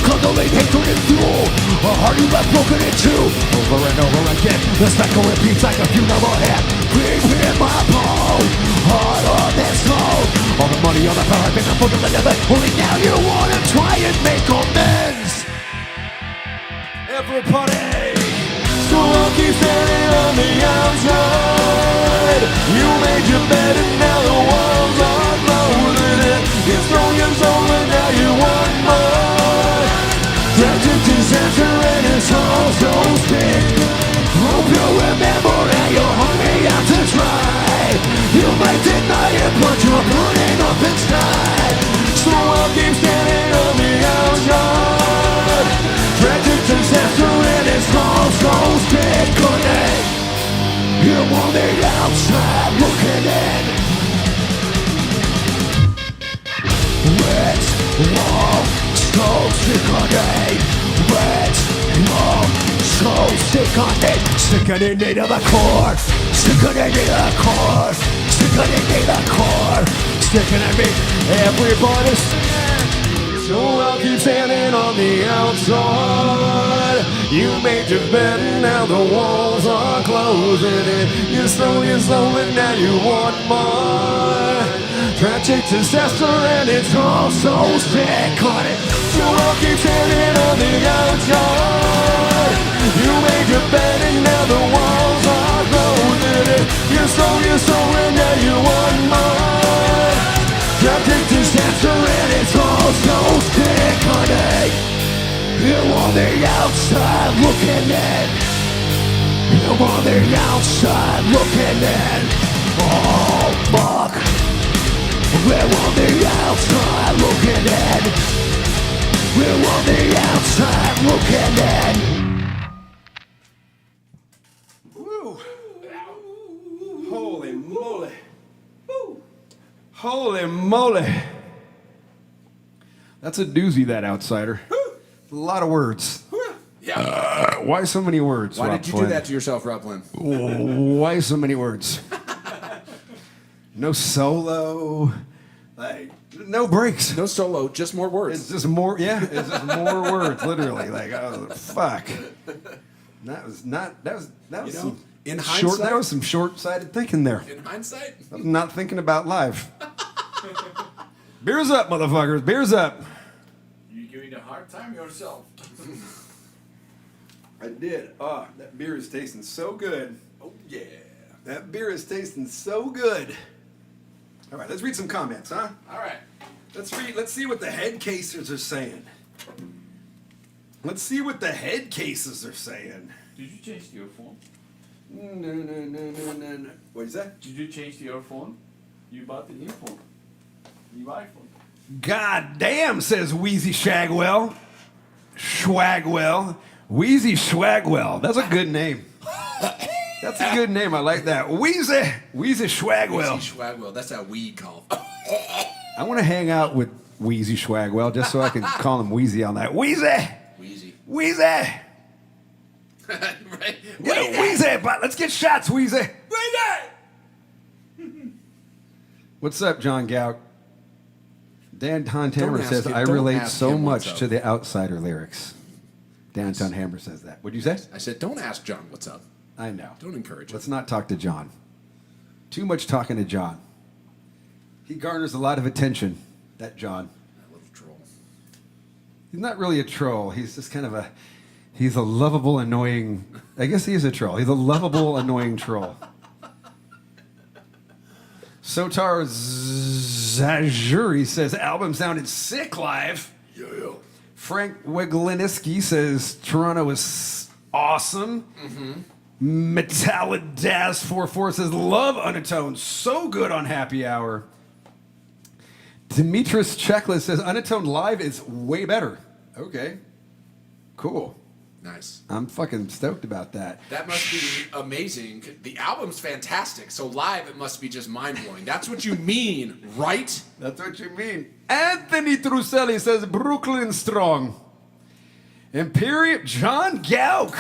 Cuddling hatred and fuel. A heart you left broken in two. Over and over again. The cycle repeats like a funeral hymn. Breathe in my bone. Heart on this stone. All the money, all the power, I've been a foot of the devil. Only now you wanna try and make amends. Everybody. So I'll keep standing on the outside. You made your bed and now the walls are closing in. You stole your soul and now you want more. Tragic disaster and it's all so sick. Hope you remember how you hung me out to dry. You might deny it but you're burning up inside. So I'll keep standing on the outside. Tragic disaster and it's all so sick. You're on the outside looking in. Red wall, so sickening. Red wall, so sickening. Sickening to the core. Sickening to the core. Sickening to the core. Sickening me. Everybody singing. So I'll keep standing on the outside. You made your bed and now the walls are closing in. You're slowly, now you want more. Tragic disaster and it's all so sick on it. You all keep standing on the outside. You made your bed and now the walls are closing in. You're slowly, now you want more. Tragic disaster and it's all so sick on it. You're on the outside looking in. You're on the outside looking in. Oh fuck. We're on the outside looking in. We're on the outside looking in. Woo. Holy moly. Holy moly. That's a doozy, that outsider. A lot of words. Yeah. Why so many words? Why Rob did you Flynn? do that to yourself, Rob Flynn? Why so many words? No solo. Like, no breaks. No solo, just more words. It's just more, yeah, it's just more words, literally. Like, oh, fuck. That was You know, some in short, hindsight, that was some short-sighted thinking there. in hindsight, I'm not thinking about live. Beers up, motherfuckers, beers up. You're giving a hard time yourself. I did. Oh, that beer is tasting so good. Oh yeah. That beer is tasting so good. All right, let's read some comments, huh? All right. Let's see what the head casers are saying. Let's see what the head cases are saying. Did you change your phone? No. What is that? Did you change your phone? You bought the new phone. New iPhone. God damn, says Wheezy Shagwell. Schwagwell. Wheezy Schwagwell. That's a good name. That's a good name. I like that. Wheezy Schwagwell. Easy Schwagwell, that's how we call. I want to hang out with Wheezy Schwagwell just so I can call him Wheezy all night. Wheezy! Wheezy. Wheezy! Right? Yeah, Wheezy! But let's get shots, Wheezy! What's up, John Gout? Dan Hammer ask says, him- I don't relate ask so him what's much up." to the Outsider lyrics. Dan Hammer says that. What'd you say? I said, don't ask John what's up. I know. Don't encourage him. Let's not talk to John. Too much talking to John. He garners a lot of attention, that John. That little troll. He's not really a troll. He's just kind of he's a lovable, annoying, I guess he is a troll. He's a lovable, annoying troll. Sotar Zajuri says, album sounded sick live. Yeah. Frank Wegliniski says, Toronto is awesome. Metallidaz44 says, love Unatoned. So good on Happy Hour. Demetris Checklist says, Unatoned live is way better. Okay. Cool. Nice. I'm fucking stoked about that. That must be amazing. The album's fantastic, so live it must be just mind-blowing. That's what you mean, right? That's what you mean. Anthony Truselli says, Brooklyn strong. Imperial John Gauk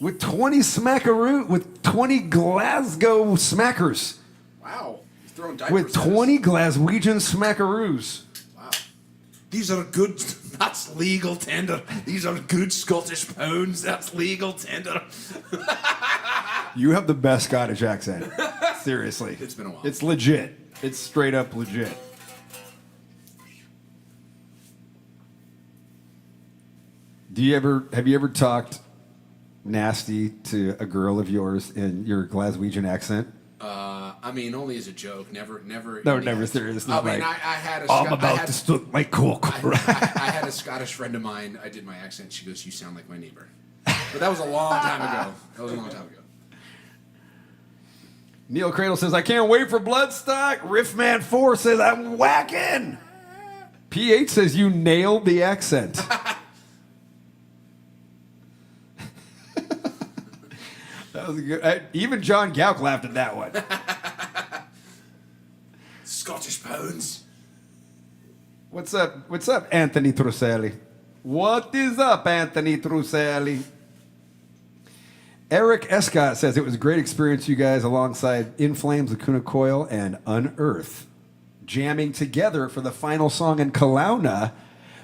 with 20 smackaroo, with 20 Glasgow smackers. Wow. He's throwing diapers With at us. 20 Glaswegian smackaroos. Wow. These are good. That's legal tender. These are good Scottish pounds. That's legal tender. You have the best Scottish accent. Seriously. It's been a while. It's legit. It's straight up legit. Have you ever talked nasty to a girl of yours in your Glaswegian accent? I mean, only as a joke. Never. No, any never accent. serious. I mean, Like, I had a. I'm Sco- I about had- to stook my cock. I had a Scottish friend of mine. I did my accent. She goes, "You sound like my neighbor." But that was a long time ago. Neil Cradle says, I can't wait for Bloodstock. Riffman4 says, I'm whacking. P8 says, you nailed the accent. That was good. Even John Gauk laughed at that one. Scottish pounds. What's up? What's up, Anthony Truselli? What is up, Anthony Truselli? Eric Escott says it was a great experience, you guys, alongside In Flames, Lacuna Coil, and Unearth, jamming together for the final song in Kelowna,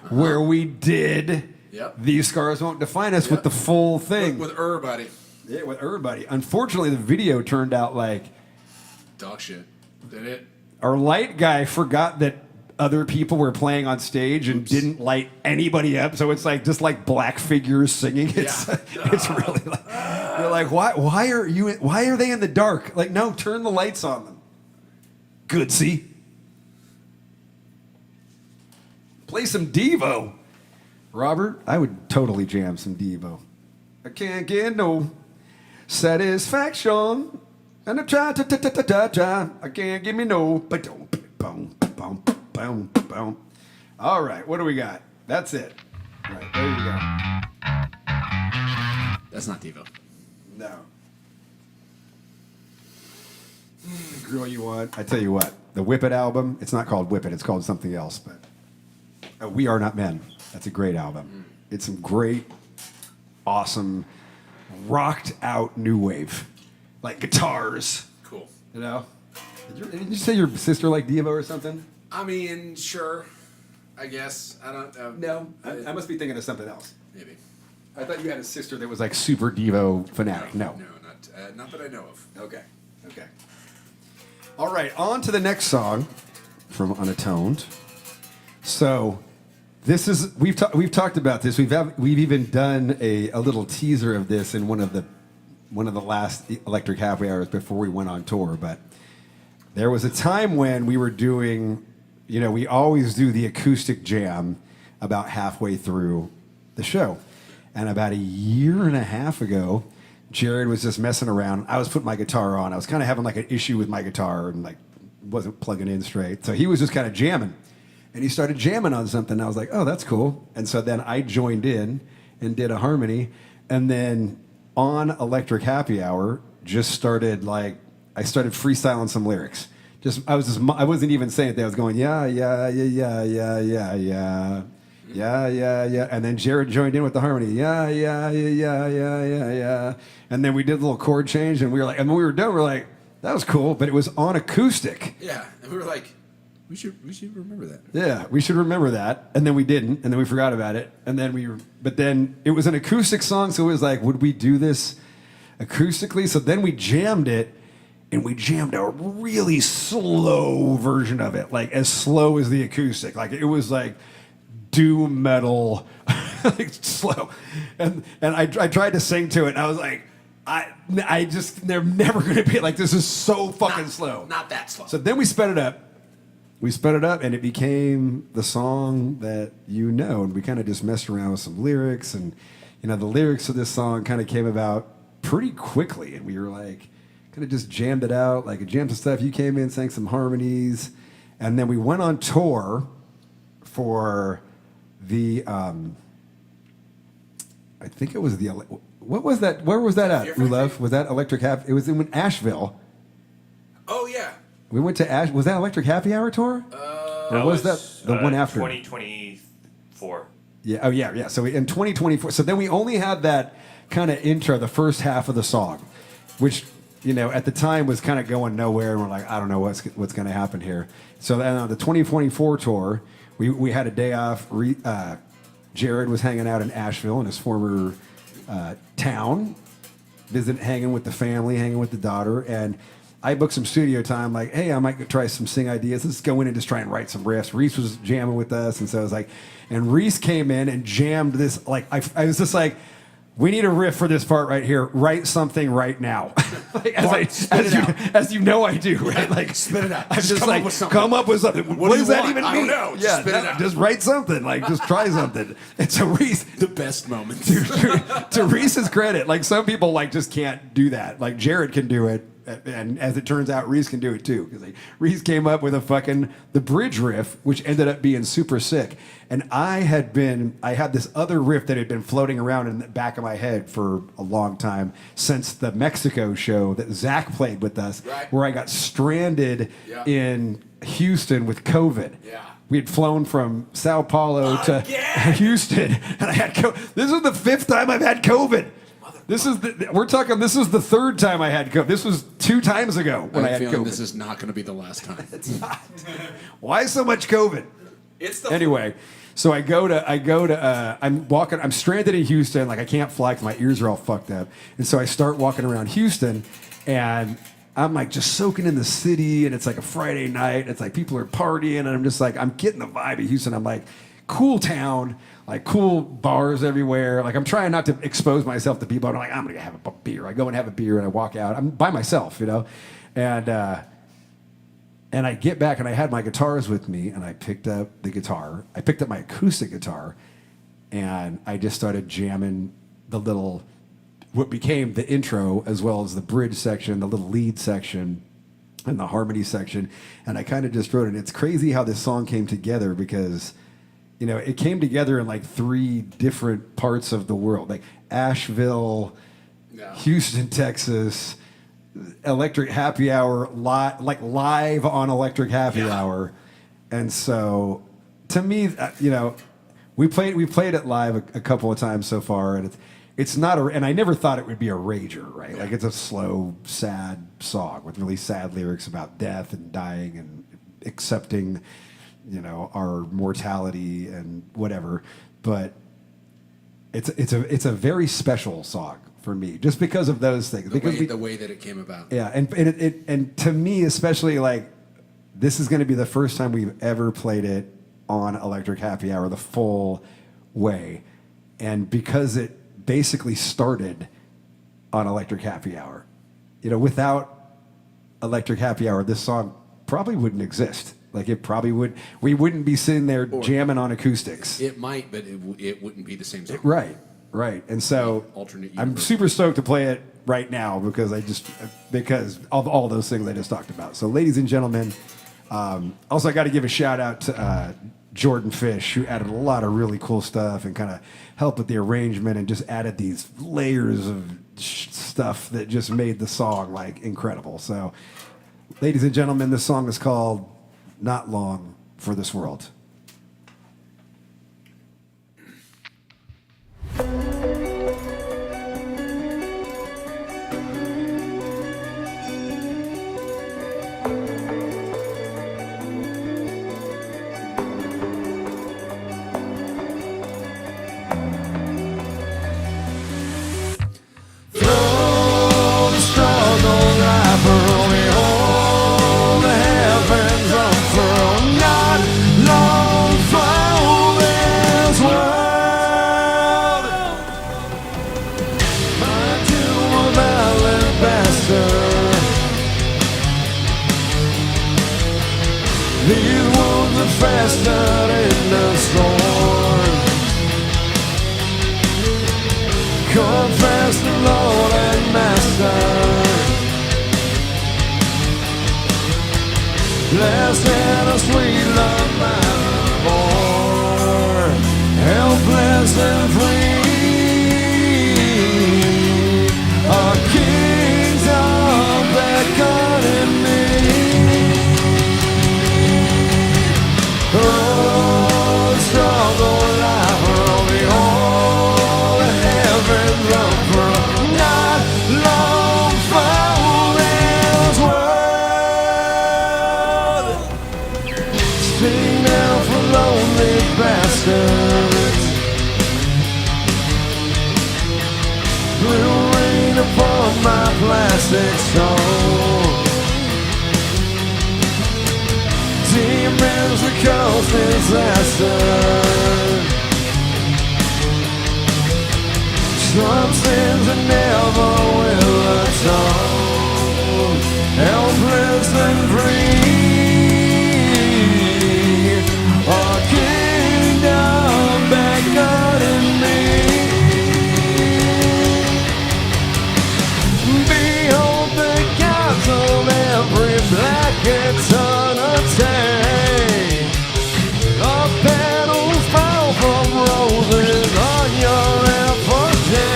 where we did Yep. These scars won't define us with the full thing. With everybody. Yeah, with everybody. Unfortunately, the video turned out like Dog shit. Did it? our light guy forgot that other people were playing on stage and didn't light anybody up. So it's like just like black figures singing. It's it's really like you're like why are they in the dark? Like no, turn the lights on them. Good, see. Play some Devo. Robert, I would totally jam some Devo. I can't get no satisfaction. And I try to I can't give me no. All right, what do we got? That's it. All right, there you go. That's not Devo. No. The girl you want. I tell you what, the Whip It album, it's not called Whip It, it's called something else, but We Are Not Men. That's a great album. It's some great, awesome, rocked out new wave. Like guitars. Cool. You know? Did you say your sister liked Devo or something? I mean, sure. I guess. I don't know. No. I must be thinking of something else. Maybe. I thought you had a sister that was like super Devo fanatic. No. No, not that I know of. Okay. Okay. All right, on to the next song from UNATØNED. So, this is we've talked about this. We've even done a little teaser of this in one of the last Electric Happy Hours before we went on tour. But there was a time when we were doing, we always do the acoustic jam about halfway through the show. And about a year and a half ago, Jared was just messing around. I was putting my guitar on. I was kind of having like an issue with my guitar and like wasn't plugging in straight. So he was just kind of jamming. And he started jamming on something. I was like, oh, that's cool. And so then I joined in and did a harmony. And then on Electric Happy Hour, just started like, I started freestyling some lyrics. I wasn't even saying it. I was going, yeah, yeah, yeah, yeah, yeah, yeah, yeah. Yeah, yeah, yeah. And then Jared joined in with the harmony. Yeah, yeah, yeah, yeah, yeah, yeah, yeah. And then we did a little chord change, and we were like, and when we were done, we were like, that was cool, but it was on acoustic. Yeah, and we were like, we should remember that. Yeah, we should remember that. And then we didn't, and then we forgot about it. And then but then it was an acoustic song, so it was like, would we do this acoustically? So then we jammed it, and we jammed a really slow version of it, like as slow as the acoustic. Like it was like doom metal, like slow. And I tried to sing to it, and I was like, they're never gonna be like, this is so fucking slow. Not that slow. So then we sped it up. We sped it up, and it became the song that and we kind of just messed around with some lyrics, and the lyrics of this song kind of came about pretty quickly, and we were like, kind of just jammed it out, like jammed some stuff. You came in, sang some harmonies, and then we went on tour for the, I think it was what was that? Where was that at, Ulov? Was that Electric Happy? It was in Asheville. Oh, yeah. We went to Was that Electric Happy Hour tour? Or was that the one after? 2024. Yeah. Oh, yeah, yeah. So in 2024. So then we only had that kind of intro, the first half of the song, which, at the time was kind of going nowhere. And we're like, I don't know what's going to happen here. So then on the 2024 tour, we had a day off. Jared was hanging out in Asheville in his former town, hanging with the family, hanging with the daughter, and I booked some studio time, like, hey, I might go try some sing ideas. Let's go in and just try and write some riffs. Reese was jamming with us, and so I was like, and Reese came in and jammed this, like, I was just like, we need a riff for this part right here. Write something right now. Like, as you know I do, right? Like, spit it out. I'm just like, come up with something. What does that even mean? I don't know. Just spit it out. Just write something. Like, just try something. And so Reese, the best moment. to Reese's credit, like some people like just can't do that. Like Jared can do it. And as it turns out, Reese can do it too. Because Reese came up with the bridge riff, which ended up being super sick. And I had this other riff that had been floating around in the back of my head for a long time since the Mexico show that Zach played with us, where I got stranded in Houston with COVID. Yeah. We had flown from Sao Paulo to Houston, and I had COVID. This is the 5th time I've had COVID. This is the 3rd time I had COVID. This was 2 times ago when I had COVID. This is not going to be the last time. It's not. Why so much COVID? It's the Anyway, So I'm stranded in Houston, like I can't fly because my ears are all fucked up. And so I start walking around Houston, and I'm like just soaking in the city, and it's like a Friday night. It's like people are partying, and I'm just like, I'm getting the vibe of Houston. I'm like, cool town, like cool bars everywhere. Like I'm trying not to expose myself to people. I'm like, I'm gonna have a beer. I go and have a beer, and I walk out. I'm by myself, you know, and I get back, and I had my guitars with me, and I picked up the guitar. I picked up my acoustic guitar, and I just started jamming the little, what became the intro, as well as the bridge section, the little lead section, and the harmony section. And I kind of just wrote it. It's crazy how this song came together because, you know, it came together in like 3 different parts of the world, like Asheville, Houston, Texas, Electric Happy Hour, live on Electric Happy Hour. And so to me, you know, we played it live a couple of times so far, and it's not and I never thought it would be a rager, right? Like it's a slow, sad song with really sad lyrics about death and dying and accepting, you know, our mortality and whatever. But it's a very special song for me, just because of those things. The way that it came about. Yeah, and to me especially, like, this is going to be the first time we've ever played it on Electric Happy Hour the full way, and because it basically started on Electric Happy Hour, you know, without Electric Happy Hour, this song probably wouldn't exist. Like it probably would. We wouldn't be sitting there jamming on acoustics. It might, but it wouldn't be the same song. Right. And so Alternate I'm universe. super stoked to play it right now because of all those things I just talked about. So, ladies and gentlemen, also I got to give a shout out to Jordan Fish, who added a lot of really cool stuff and kind of helped with the arrangement and just added these layers of stuff that just made the song like incredible. So, ladies and gentlemen, this song is called "Not Long for This World." These wounds are festered in the storm. Confess the Lord and Master. Blessed and a sweet love born, helpless and free. Our kingdom beckoning me. Oh, struggle life will be all the heavens up from. Not long for this world. Sing now for lonely bastards. Will rain upon my plastic soul. Demons that cause disaster. Some sins that never will atone. Helpless and free. Our kingdom beckoning me. Behold the gods of every black eternity. A petals fall from roses on your effigy.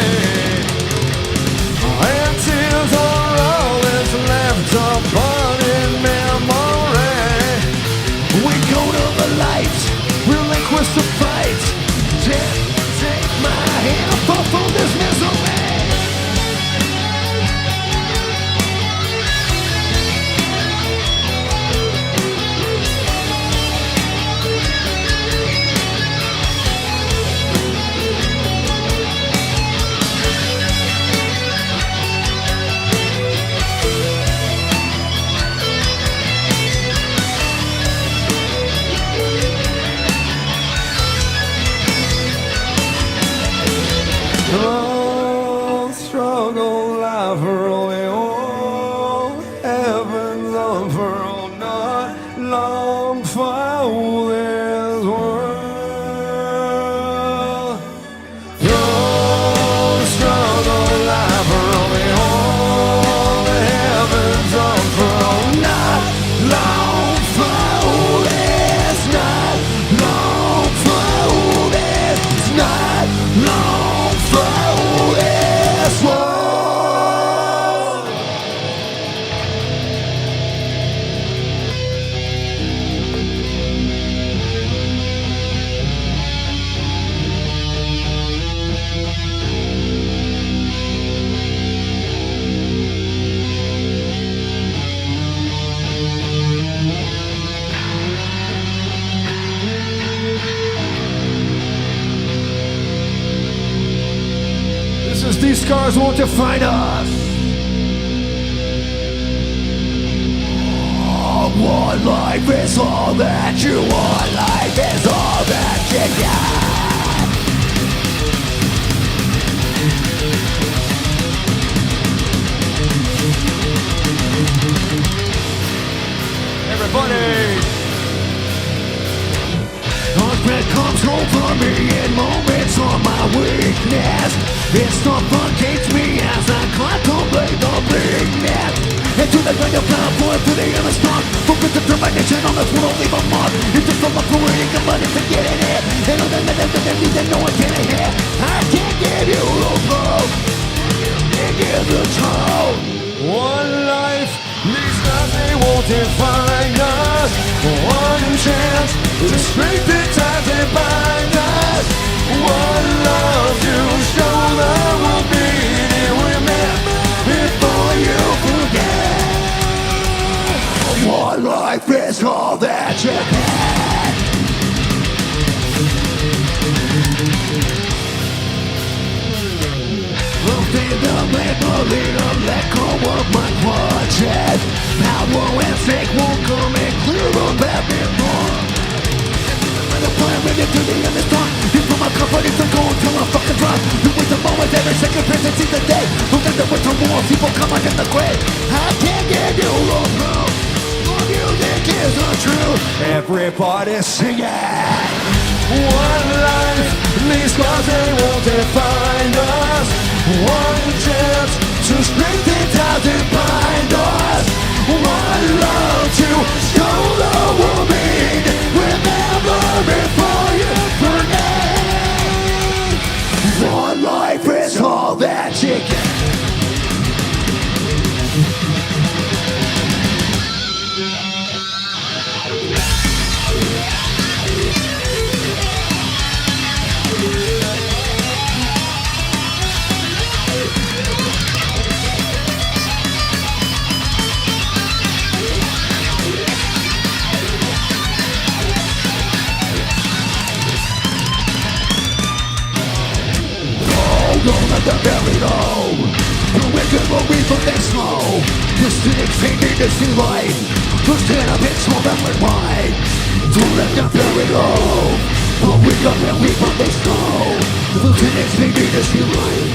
'cause these scars won't define us. One life is all that you want. Life is all that you got. Everybody! Conflict comes over me in moments of my weakness. It suffocates me as I contemplate the bleakness. Into the kind of power to the inner storm. Focus determination on this world, leave a mark. It's just a love for it, come on, it's getting it. And all the needs that no one can hear. I can't give you the proof. Can't give the truth. One life, these scars they won't define us. One chance, the strength that ties and binds us. One love to show the world beating. Remember before you forget. One life is all that you had. I'll feel the memory of let go of my project. Power and fake won't come and clear up everyone. The plan ready to the end is done. You put my confidence and go until I'm fucking drunk. You wait the moment every second present see the day. Don't think that we're for more people coming in the grave. I can't give you the proof. Your music is untrue. Everybody sing it. One life, these scars they won't define us. One chance to strengthen ties and bind us. One love to show the world being. Remember before you forget. One life is all that you get. Don't let them bury low. The wicked will be from their slow. The cynics painting to see light. The stand up and small that went wide. Don't let them bury low. The wicked will be from their slow. The cynics painting to see light.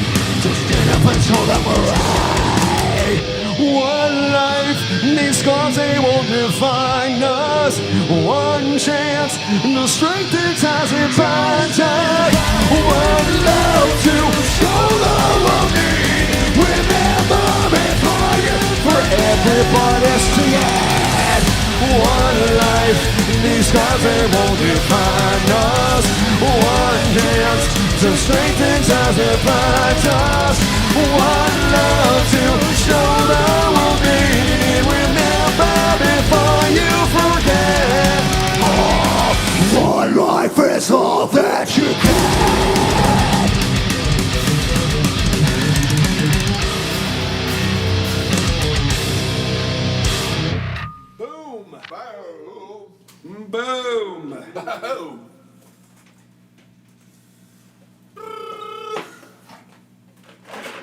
The stand up and small that went wide. One life, these scars they won't define us. One chance, the strength that ties and binds us. One love to show the world need. Remember before you for everybody's to end. One life, these scars they won't define us. One chance, the strength that ties and binds us. One love to show the world need. Remember before you forget. One life is all that you get. Boom! Boom! Boom!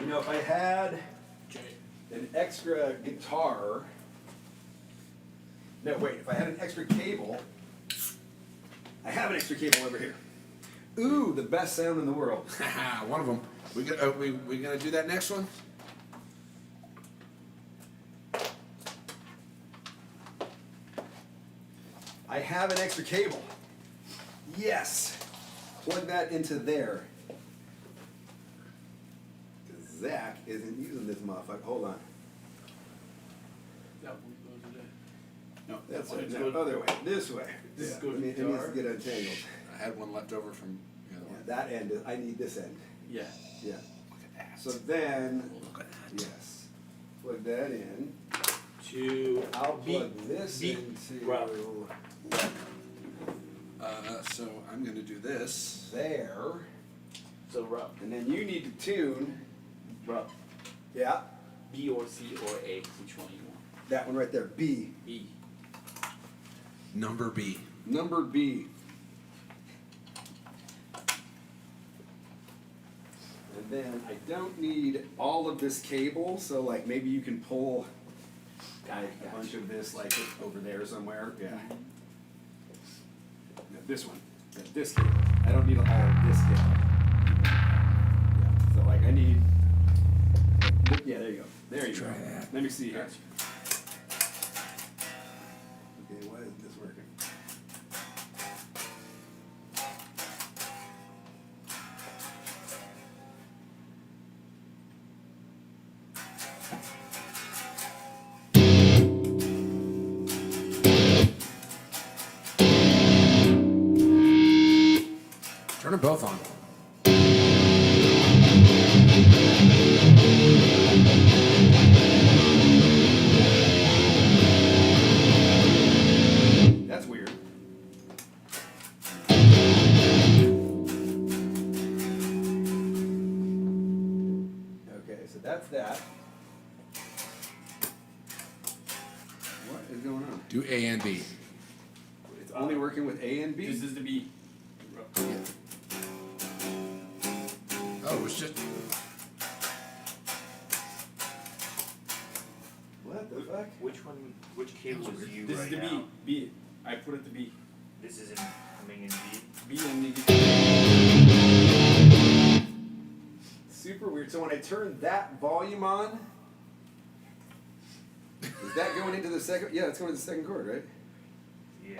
You know, if I had an extra guitar, no wait, if I had an extra cable, I have an extra cable over here. Ooh, the best sound in the world. One of them. We gonna do that next one? I have an extra cable. Yes. Plug that into there. Zach isn't using this motherfucker. Hold on. That one goes today. No, That's one it. is No, good. other way. This way. This Yeah. goes Let me guitar. get untangled. I had one left over from the other Yeah, one. that end. I need this end. Yeah. Yeah. Look at that. So then, Look at that. yes, plug that in. I'll Plug this into Rob. So I'm gonna do this. there, So Rob, and then you need to tune. Yeah, B or C or A, which one you want? that one right there. B. B. Number B. Number B. And And then I don't need all of this cable, so like maybe you can pull a bunch of this like over there somewhere. Yeah. No, this one. Yeah, this cable. I don't need all of this cable. Yeah. So like I need. Yeah, there you go. There you go. Let me see here. Okay, why isn't this working? Turn them both on. That's weird. Okay, so that's that. What is going on? Do A and B. It's only working with A and B? This is the B. Oh, it's just. What the fuck? Which cable is you This right is the now? B. B. I put it to B. This is coming in B. B and the Super weird. So when I turn that volume on, is that going into the second? Yeah, it's going to the second chord, right? Yeah.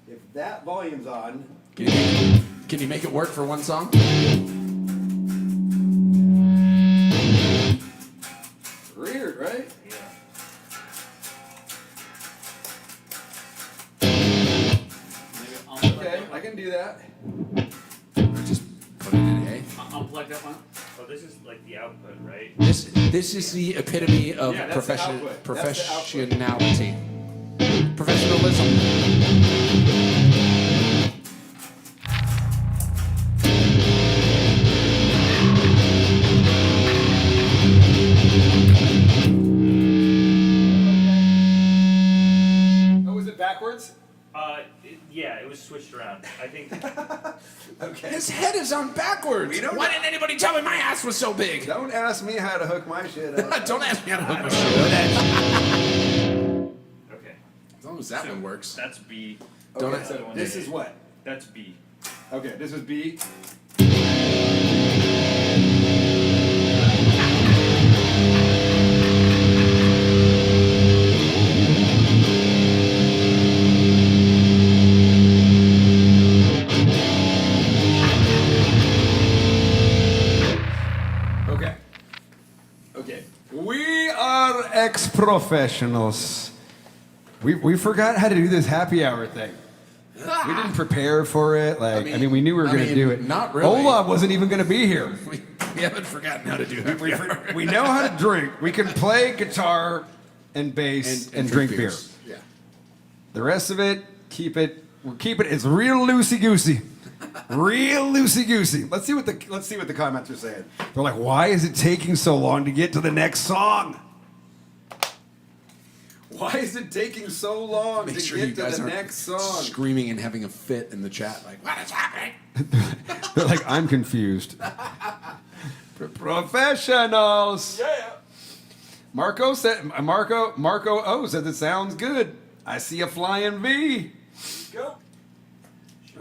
If that volume's on, Can you make it work for one song? weird, right? Yeah. Okay, I can do that. Just put it in A. Unplug that one. Oh, this is like the output, right? This is the epitome of Yeah, that's the output. That's the output. professionality. Professionalism. Oh, was it backwards? Yeah, it was switched around. I think. Okay. His head is on backwards. We don't Why know. didn't anybody tell me my ass was so big? Don't ask me how to hook my shit up. Don't ask me how to hook my shit. Okay. As long as that one works. That's B. Don't Okay, ask- so this is what? That's B. Okay, this was B. Okay. Okay. We are ex-professionals. We forgot how to do this happy hour thing. We didn't prepare for it. Like, I mean we knew we were going to do it. Not really. Olaf wasn't even going to be here. We haven't forgotten how to do that. We know how to drink. We can play guitar and bass and drink beer. beers. Yeah. The rest of it, keep it. We'll keep it. It's real loosey goosey. Real loosey goosey. Let's see what the comments are saying. They're like, why is it taking so long to get to the next song? Why is it taking so long Make to sure you get to guys the aren't next song? screaming and having a fit in the chat. Like, what is happening? They're like, I'm confused. Professionals. Yeah. Marco O says it sounds good. I see a flying V. Go.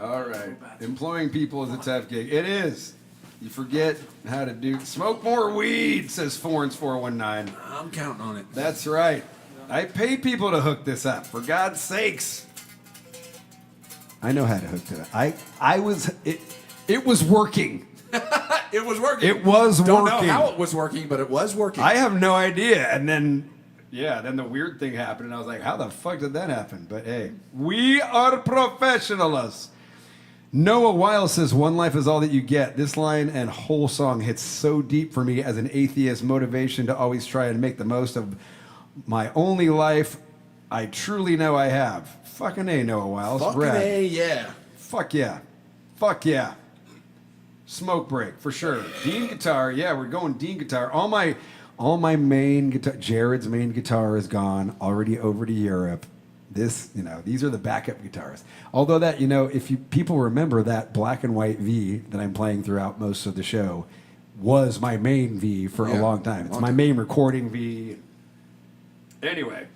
All right. Employing people is a tough gig. It is. You forget how to do. Smoke more weed, says Forens 419. I'm counting on it. That's right. I pay people to hook this up. For God's sakes. I know how to hook it up. I was. It was working. It was working. It was Don't working. know how it was working, but it was working. I have no idea. And then, then the weird thing happened, and I was like, how the fuck did that happen? But hey, we are professionals. Noah Weil says, one life is all that you get. This line and whole song hits so deep for me as an atheist motivation to always try and make the most of my only life I truly know I have. Fucking A, Noah Wiles. Fucking Rad. A, yeah. Fuck yeah. Fuck yeah. Smoke break, for sure. Dean guitar, yeah, we're going Dean guitar. All my main guitar, Jared's main guitar is gone, already over to Europe. This, these are the backup guitars. Although that, if people remember that black and white V that I'm playing throughout most of the show, was my main V for a Yeah, long time. It's long my time. main recording V. Anyway,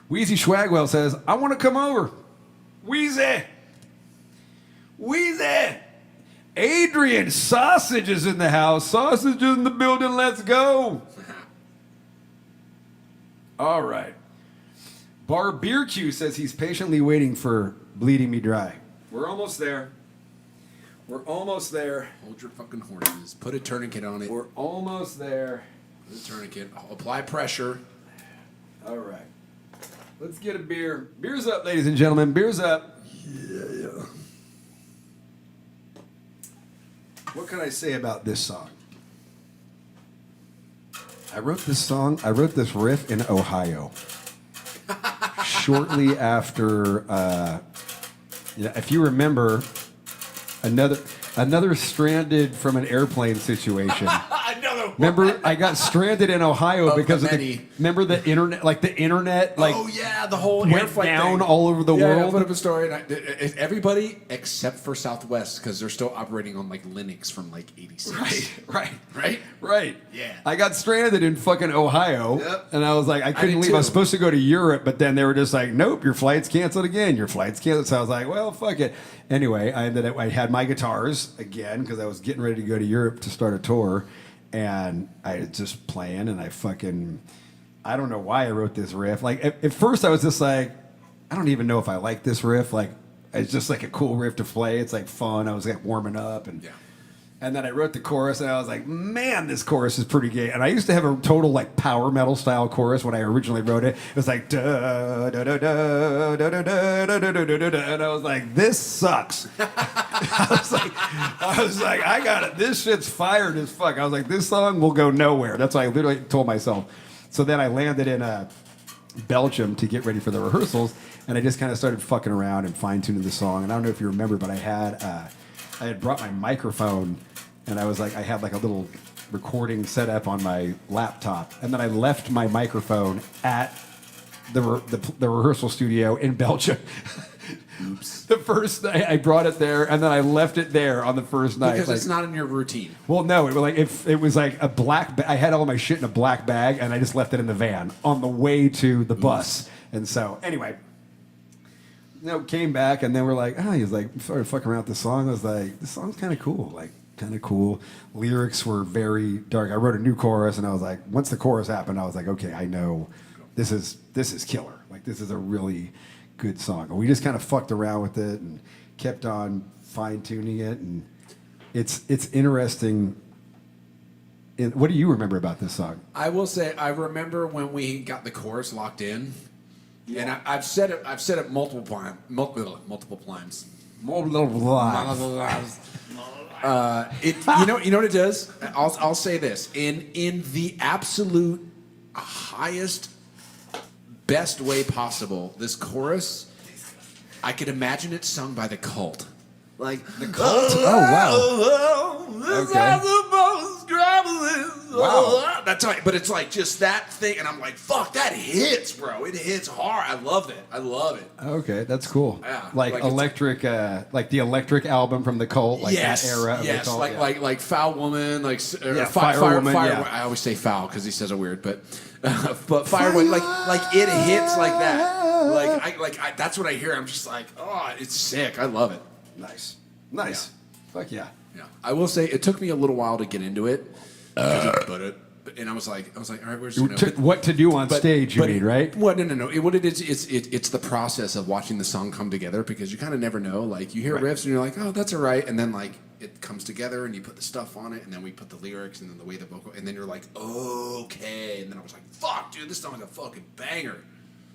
Wheezy Schwagwell says, I want to come over. Wheezy! Wheezy! Adrian Sausage is in the house. Sausage is in the building. Let's go. All right. Barbecue says he's patiently waiting for Bleeding Me Dry. We're almost there. We're almost there. Hold your fucking horses. Put a tourniquet on it. We're almost there. Put a tourniquet. Apply pressure. All right. Let's get a beer. Beer's up, ladies and gentlemen. Beer's up. Yeah. What can I say about this song? I wrote this song, I wrote this riff in Ohio. Shortly after, if you remember, another stranded from an airplane situation. Another one. Remember, I got stranded in Ohio Of because the of the. many. Remember the internet, like oh yeah, the whole went air flight down thing. all over the Yeah, I world. put up a story. And everybody except for Southwest, because they're still operating on like Linux from like '86. Right. Yeah. Yeah. I got stranded in fucking Ohio, Yep. and I was like, I couldn't did leave. I was too. supposed to go to Europe, but then they were just like, nope, your flight's canceled again. Your flight's canceled. So I was like, well, fuck it. Anyway, I had my guitars again because I was getting ready to go to Europe to start a tour, and I was just playing, and I don't know why I wrote this riff. Like at first, I was just like, I don't even know if I like this riff. Like it's just like a cool riff to play. It's like fun. I was like warming up and. Yeah. And then I wrote the chorus, and I was like, man, this chorus is pretty gay. And I used to have a total like power metal style chorus when I originally wrote it. It was like da da da da da da da da da da da da, and I was like, this sucks. I was like, I got it. This shit's fired as fuck. I was like, this song will go nowhere. That's what I literally told myself. So then I landed in Belgium to get ready for the rehearsals, and I just kind of started fucking around and fine tuning the song. And I don't know if you remember, but I had brought my microphone, and I had like a little recording set up on my laptop, and then I left my microphone at the rehearsal studio in Belgium. Oops. The first night I brought it there, and then I left it there on the first night. Because it's not in your routine. Well, no, it was like a black. I had all my shit in a black bag, and I just left it in the van on the way to the bus. And so, anyway, came back, and then we're like, he was like, started fucking around with the song. I was like, this song's kind of cool, Lyrics were very dark. I wrote a new chorus, and I was like, once the chorus happened, I was like, okay, I know this is killer. Like, this is a really good song. And we just kind of fucked around with it and kept on fine tuning it, and it's interesting. What do you remember about this song? I will say, I remember when we got the chorus locked in, and I've said it multiple times. You know what it does? I'll say this in the absolute highest, best way possible. This chorus, I could imagine it sung by the Cult. Like the Cult. Oh wow. Wow. That's right. But it's like just that thing, and I'm like, fuck, that hits, bro. It hits hard. I love it. Okay, that's cool. Yeah, like electric, like the Electric album from the Cult, like that era of the Cult. Like Foul Woman, like Fire Woman. Yeah. I always say foul because he says it weird, but Fire Woman, like it hits like that. That's what I hear. I'm just like, oh, it's sick. I love it. Nice. Yeah. Fuck yeah. Yeah, I will say it took me a little while to get into it. And I was like, all right, where's the note? What to do on stage? You mean, right? Well, no. What it is, it's the process of watching the song come together, because you kind of never know. Like you hear riffs and you're like, oh, that's all right, and then like it comes together and you put the stuff on it, and then we put the lyrics and then the way the vocal, and then you're like, okay, and then I was like, fuck, dude, this song's a fucking banger.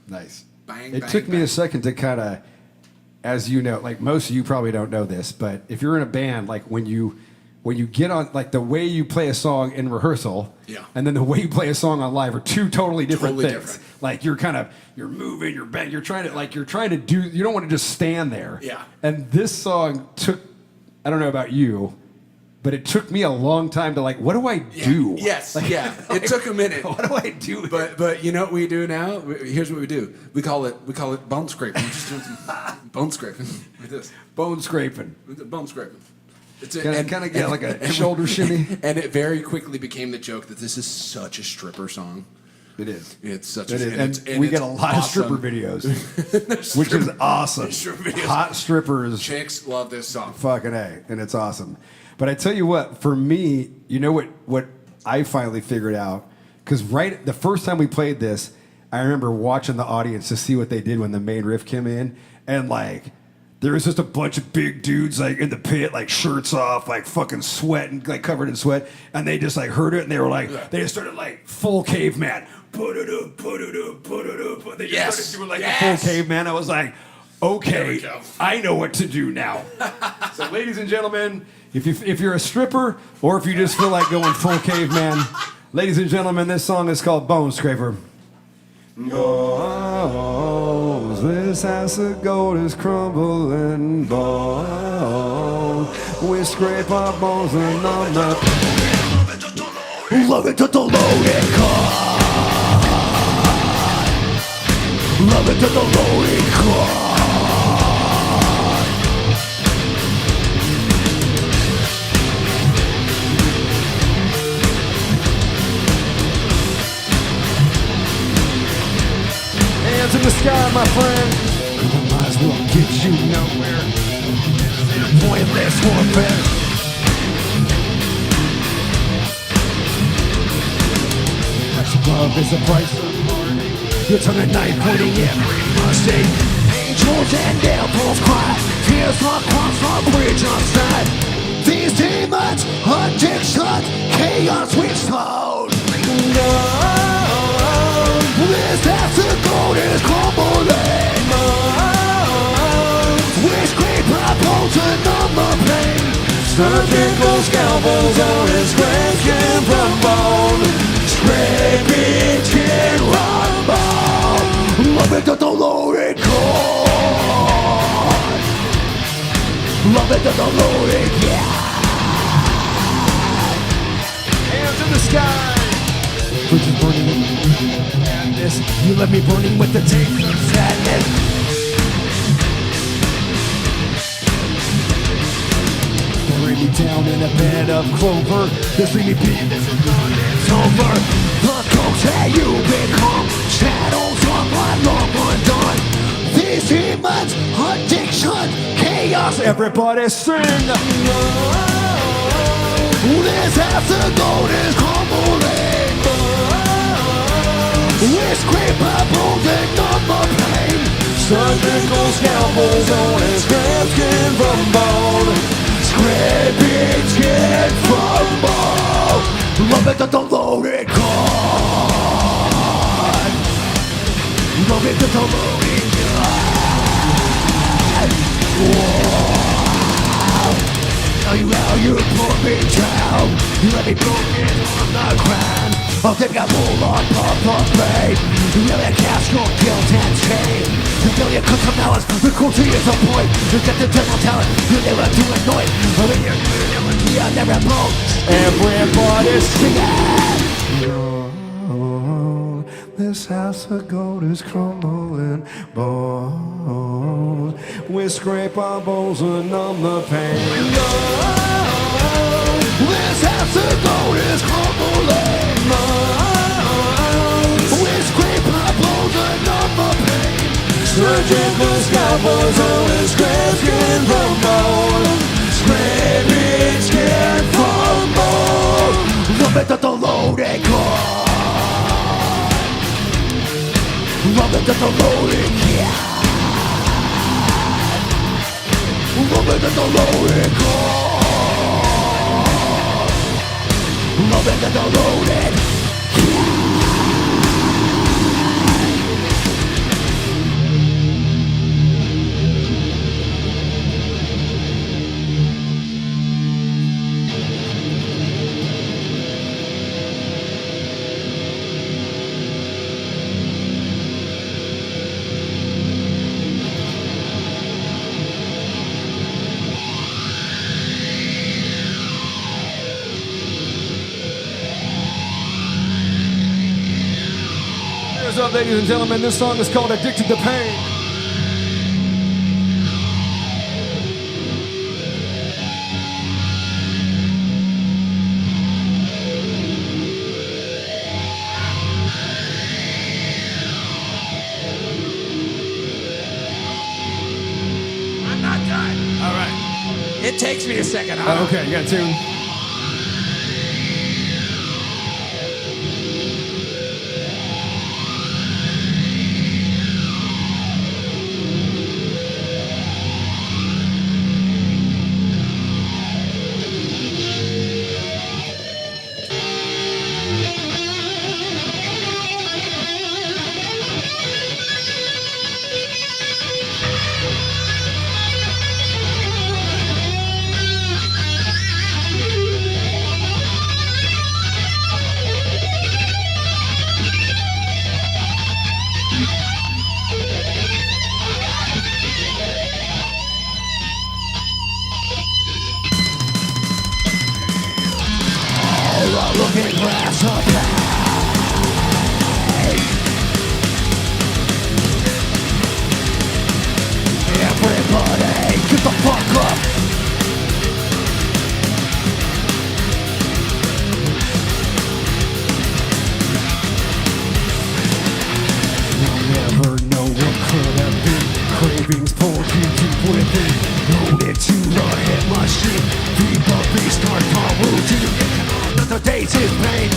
Nice. Bang. It bang, took me bang. a second to kind of, as you know, like most of you probably don't know this, but if you're in a band, like when you get on, like the way you play a song in rehearsal, and then the way you play a song on live are two totally different things. Different. Like you're moving, you're bang, you're trying to do. You don't want to just stand there. Yeah. And this song took, I don't know about you, but it took me a long time to like, what do I do? Yes, Like, it took a minute. What do I do? But you know what we do now? Here's what we do. We call it bone scraping. We're just doing some bone scraping. Like this. Bone scraping. Bone scraping. Kind of get like a shoulder shimmy. And it very quickly became the joke that this is such a stripper song. It is. It's such It a is. And we get a lot of stripper videos, which is awesome. Stripper videos. Hot strippers. Chicks love this song. Fucking A, and it's awesome. But I tell you what, for me, you know what I finally figured out? Because right the first time we played this, I remember watching the audience to see what they did when the main riff came in, and like there was just a bunch of big dudes like in the pit, like shirts off, like fucking sweating, like covered in sweat, and they just like heard it and they were like, they just started like full caveman. Put it up, put it up, put it up. They just started doing like a full caveman. I was like, okay, I know what to do now. So, ladies and gentlemen, if you're a stripper or if you just feel like going full caveman, ladies and gentlemen, this song is called Bone Scraper. Bones, this house of gold is crumbling. Bones, we scrape our bones and on the Love it to the loaded car. Love it to the loaded car. hands in the sky, my friend. Might as well get you nowhere. Pointless warfare. Love is a price of learning. You're turning knife pointing every mistake. Angels and devils cry. Tears from cross from bridge on side. These demons, addiction, chaos we sold. This afterglow is crumbling. We scrape our bones and numb the pain. Surgical scalpels on his grave skin from bone. Scraping skin from bone. Love it to the loaded cord. Love it to the loaded cord. Hands in the sky. Bridges burning in madness. You left me burning with the taste of sadness. Bury me down in a bed of clover. This leave me be, this is done, it's over. The ghosts that you become, shadows of my long undone. These demons, addiction, chaos. Everybody sing. This afterglow is crumbling. We scrape our bones and numb the pain. Surgical scalpels on his scraped skin from bone. Scraping skin from bone. Love it to the loaded cord. Love it to the loaded cord. Tell you how you put me down. You let me broken on the ground. Oh, they've got more on pop pain. You really cast your guilt and shame. You feel your custom knowledge. The cruelty is a point. You get the devil talent. You never do annoy. I mean, you're never be on never blow. Everybody's singing. Oh, this house of gold is crumbling. Bones, we scrape our bones and numb the pain. This house of gold is crumbling. We scrape our bones and numb the pain. Surgical scalpels on his scraped skin from bone. Scraping skin from bone. Love it to the loaded cord. Love it to the loaded cord. Love it to the loaded cord. Love it to the loaded cord. What's up, ladies and gentlemen? This song is called Addicted to Pain. takes me a second. Oh, okay, you got a tune. Looking glass of everybody, get the fuck up. You'll never know what could have been. Cravings pulled you deep within. Loaded to the hit machine. Deep up beast, start our routine. The days is pain.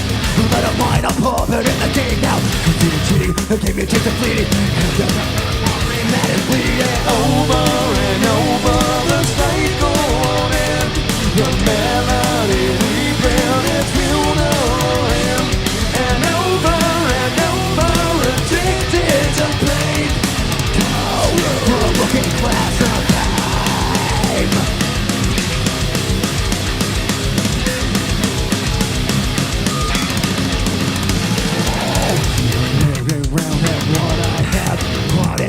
Let a mind a puppet in the game now. Continue cheating, the game you take the fleeting. And the that is bleeding over and over. The cycle on end. The melody we build is funeral. And over, addicted to pain. Oh, we're a looking glass of time.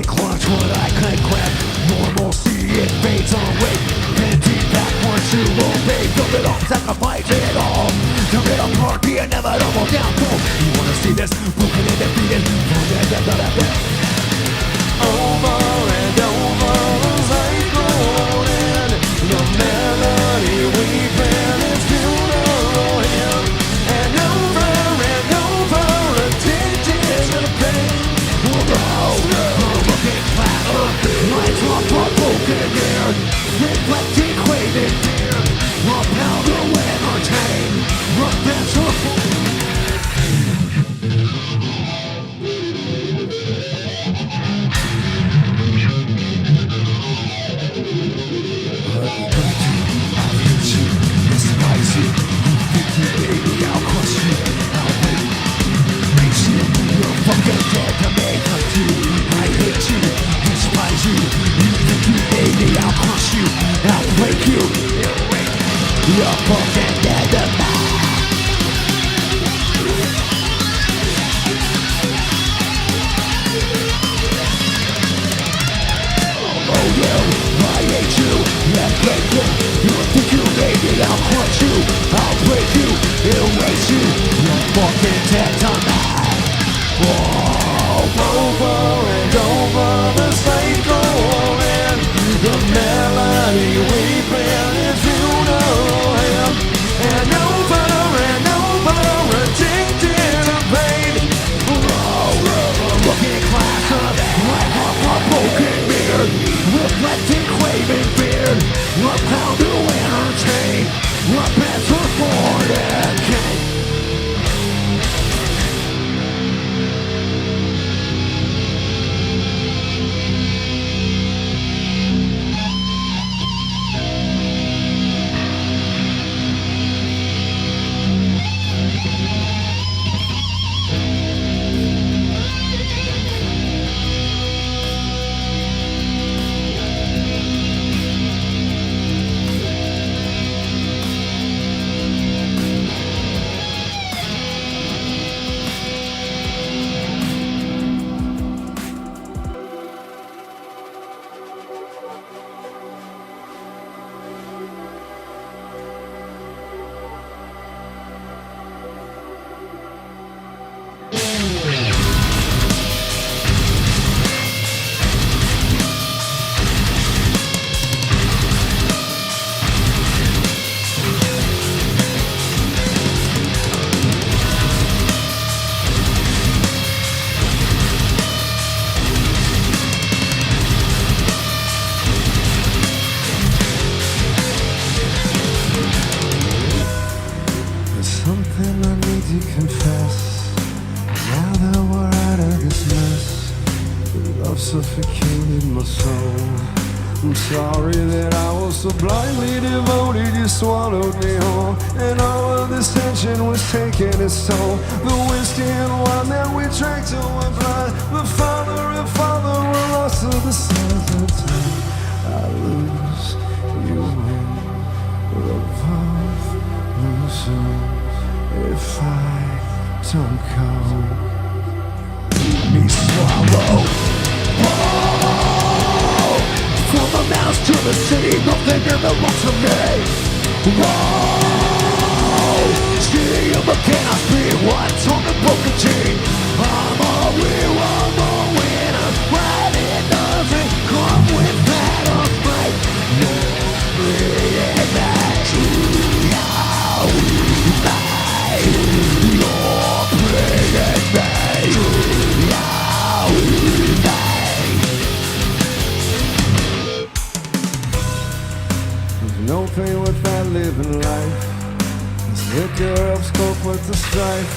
Clutch what I could grab. Normalcy, it fades away. Empty backwards to obey. Build it all, sacrifice it all. Tear it apart, the inevitable downfall. You wanna see this? Broken and defeated. Over and over, the cycle in. The melody we've been is funeral. And over, addicted to pain. Lights off our broken air. Reflecting, craving fear. Rob now to entertain. Rob and despise you. Think you, baby, I'll crush you. I'll make you. You're fucking dead to make a do. I hate you, despise you. You think you made me, I'll crush you. I'll break you. You're fucking dead to me. Oh you, I hate you. Yeah, break you. You think you made me, I'll crush you. I'll break you, erase you. You're fucking dead to me. Over and over, the cycle in. The melody we've been is funeral. And over, addicted to pain. Looking glass of like a broken beard. Reflecting, craving beard. A pound to entertain. A pencil for decay. suffocated my soul. I'm sorry that I was so blindly devoted, you swallowed me whole, and all of this tension was taking its toll. The whiskey and wine that we drank till we're blind, the father and father were lost to the sands of time. I lose, you win, we're both losing if I don't go. Me swallow. From the mouse to the city, nothing here belongs to me. Whoa, city of the chaos, be what's on the broken chain. I'm a real, I'm a winner, but it doesn't come with that of fight. No, bringing back to now. You're bringing back to now. No pain without living life. This liquor helps cope with the strife.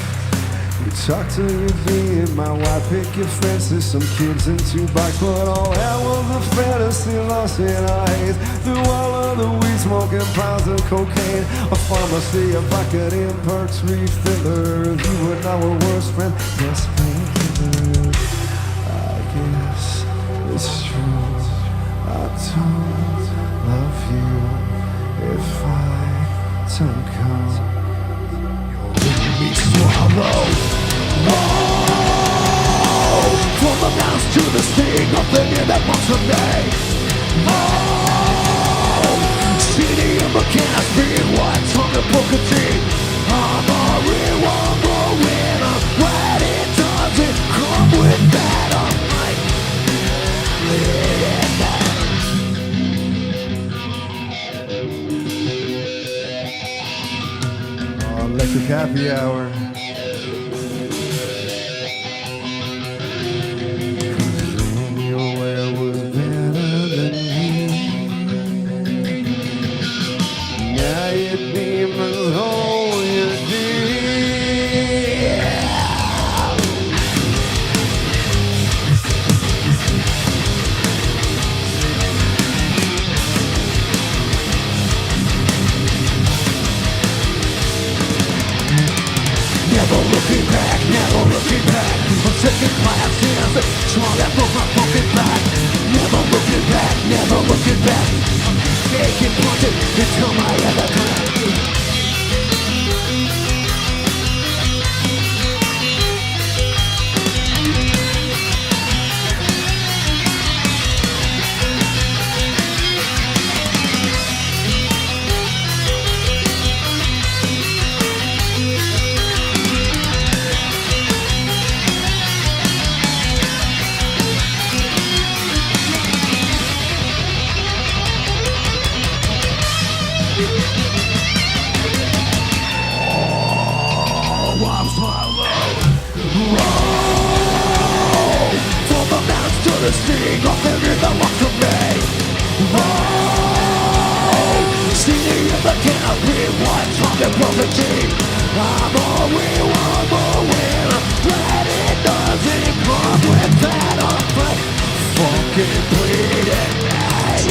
You talk to your being, my wife, pick your fences, some kids and 2 bikes, but all that was a fantasy lost in our haze. Through all of the weed smoking piles of cocaine, a pharmacy, a bucket in perks, refillers. You and I were worst friends, yes, painkillers. I guess it's true, I don't love you if I don't come. You're me swallow. Oh, from the mouse to the sting, nothing in that wants to me. Oh, city of the chaos, being what's on the broken team. I'm a real, I'm a winner, but it doesn't come with that. I'm like, electric happy hour. Your way was better than me. Now your demons hold you dear. Never looking back, never looking back. I'm taking classes, strong and broke my broken back. Never looking back, never looking back. I'm taking punches until my other crack. The sting of the river walks to me. Oh, city of the cannot be what's on the broken team. I'm a real, I'm a winner, but it doesn't come with that of fight. Fucking bleeding night.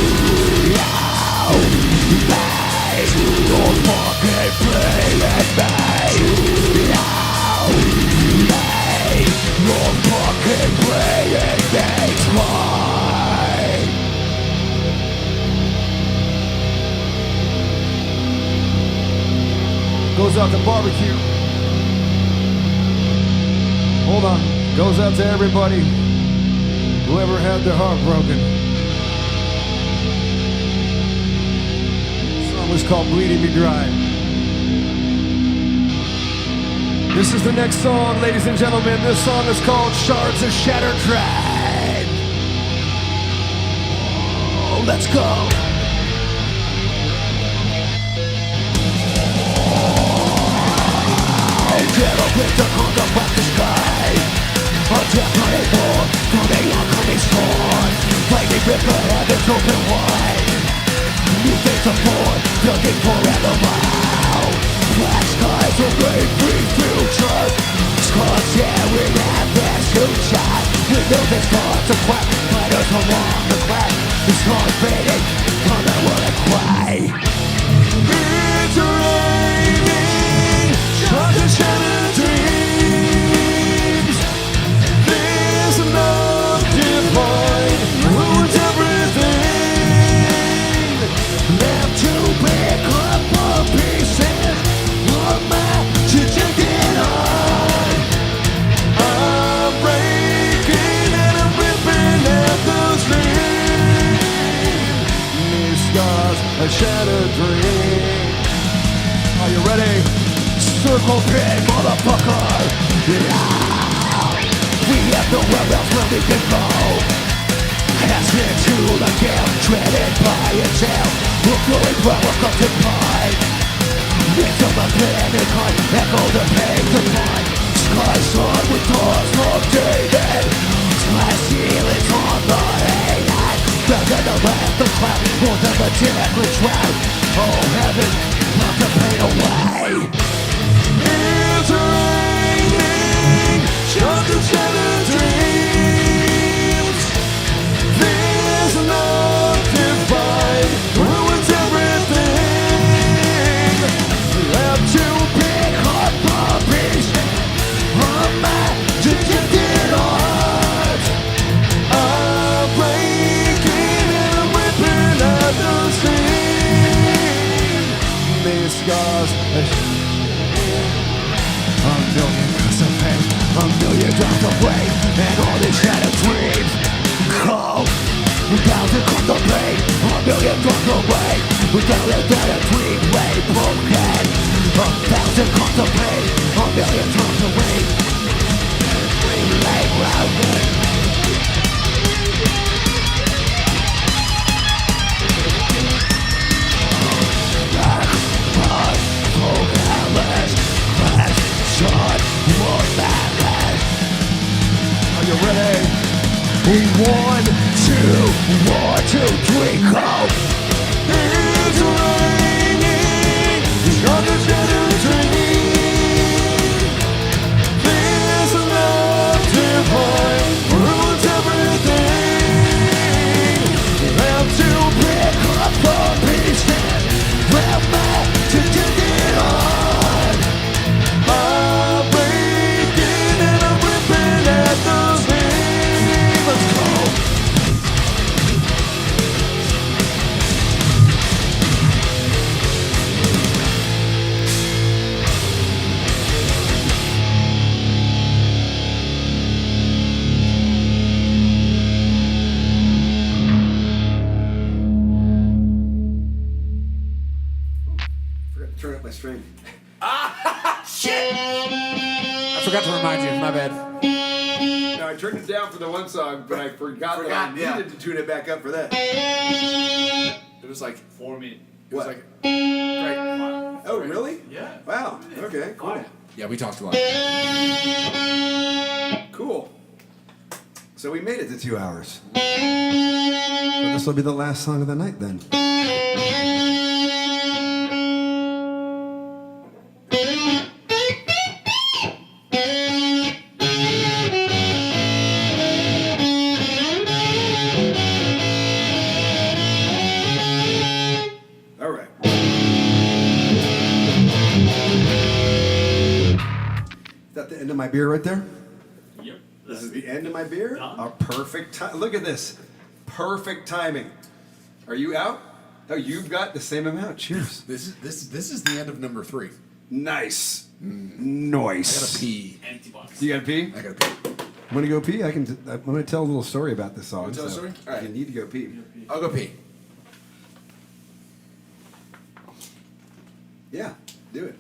Don't fucking bleeding night. Don't fucking bleeding night. Goes out to barbecue. Hold on. Goes out to everybody who ever had their heart broken. The song was called Bleeding Me Dry. This is the next song, ladies and gentlemen. This song is called Shards of Shattered Dread. Oh, let's go. Get up with the hunt up at the sky. A death born from a oncoming storm. Lightning rip the heavens open wide. New things are born, looking for animal. Black skies will bring free future. Scars, yeah, we have best future. We know this God's a quack. Shadows along the glass, the stars fading from the world of clay. It's raining, shards and shattered dreams. There's enough divine, ruins everything. Left to pick up the pieces of my dejected heart. I'm breaking and I'm ripping at the seams. These scars, a shattered dream. Are you ready? Circle pit, motherfucker. Yeah. We have nowhere else where we can go. Cast into the gale, treaded by itself. We're going where we're got to find. Into the planet heart, echo the pain, the fight. Sky sun with doors of David. Glass ceilings on the hayland. Rather than let the cloud, more than the deadly shroud. Oh heaven, knock the pain away. It's raining, shards and shattered dreams. There's enough divine, ruins everything. Left to pick up the pieces of my dejected heart. I'm breaking and I'm ripping at the seams. These scars, a million cuts of pain, a million drops of rain, and all these shattered dreams. Cold, without to contemplate, a million drops of rain, without a better dream, way broken. 1,000 contemplate, a million drops of rain, dream lay rounded. Are you ready? 1, 2, 1, 2, 3, go! It's raining, shards and shattered dreams. There's enough divine, ruins everything. Left to pick up the pieces, left back to take it on. I'm breaking and I'm ripping at the seams. Let's go. Forgot to turn up my string. I forgot to remind you. My bad. No, I turned it down for the one song, but I forgot that I yeah. needed to tune it back up for that. It was like, For me. it was What? like, great. Oh, really? Yeah. Wow. Okay, cool. Yeah, we talked a lot. Cool. So we made it to 2 hours. So this will be the last song of the night then. All right. Is that the end of my beer right there? Yep. This is the end of my beer? Done. A perfect time. Look at this. Perfect timing. Are you out? Oh, you've got the same amount. Cheers. This is the end of number 3. Nice. I Nice. gotta pee. Empty box. You gotta pee? I gotta pee. I'm gonna go pee. I'm gonna tell a little story about this song. Wanna tell a story? All right. You need to go pee. I'll go pee. Yeah, do it.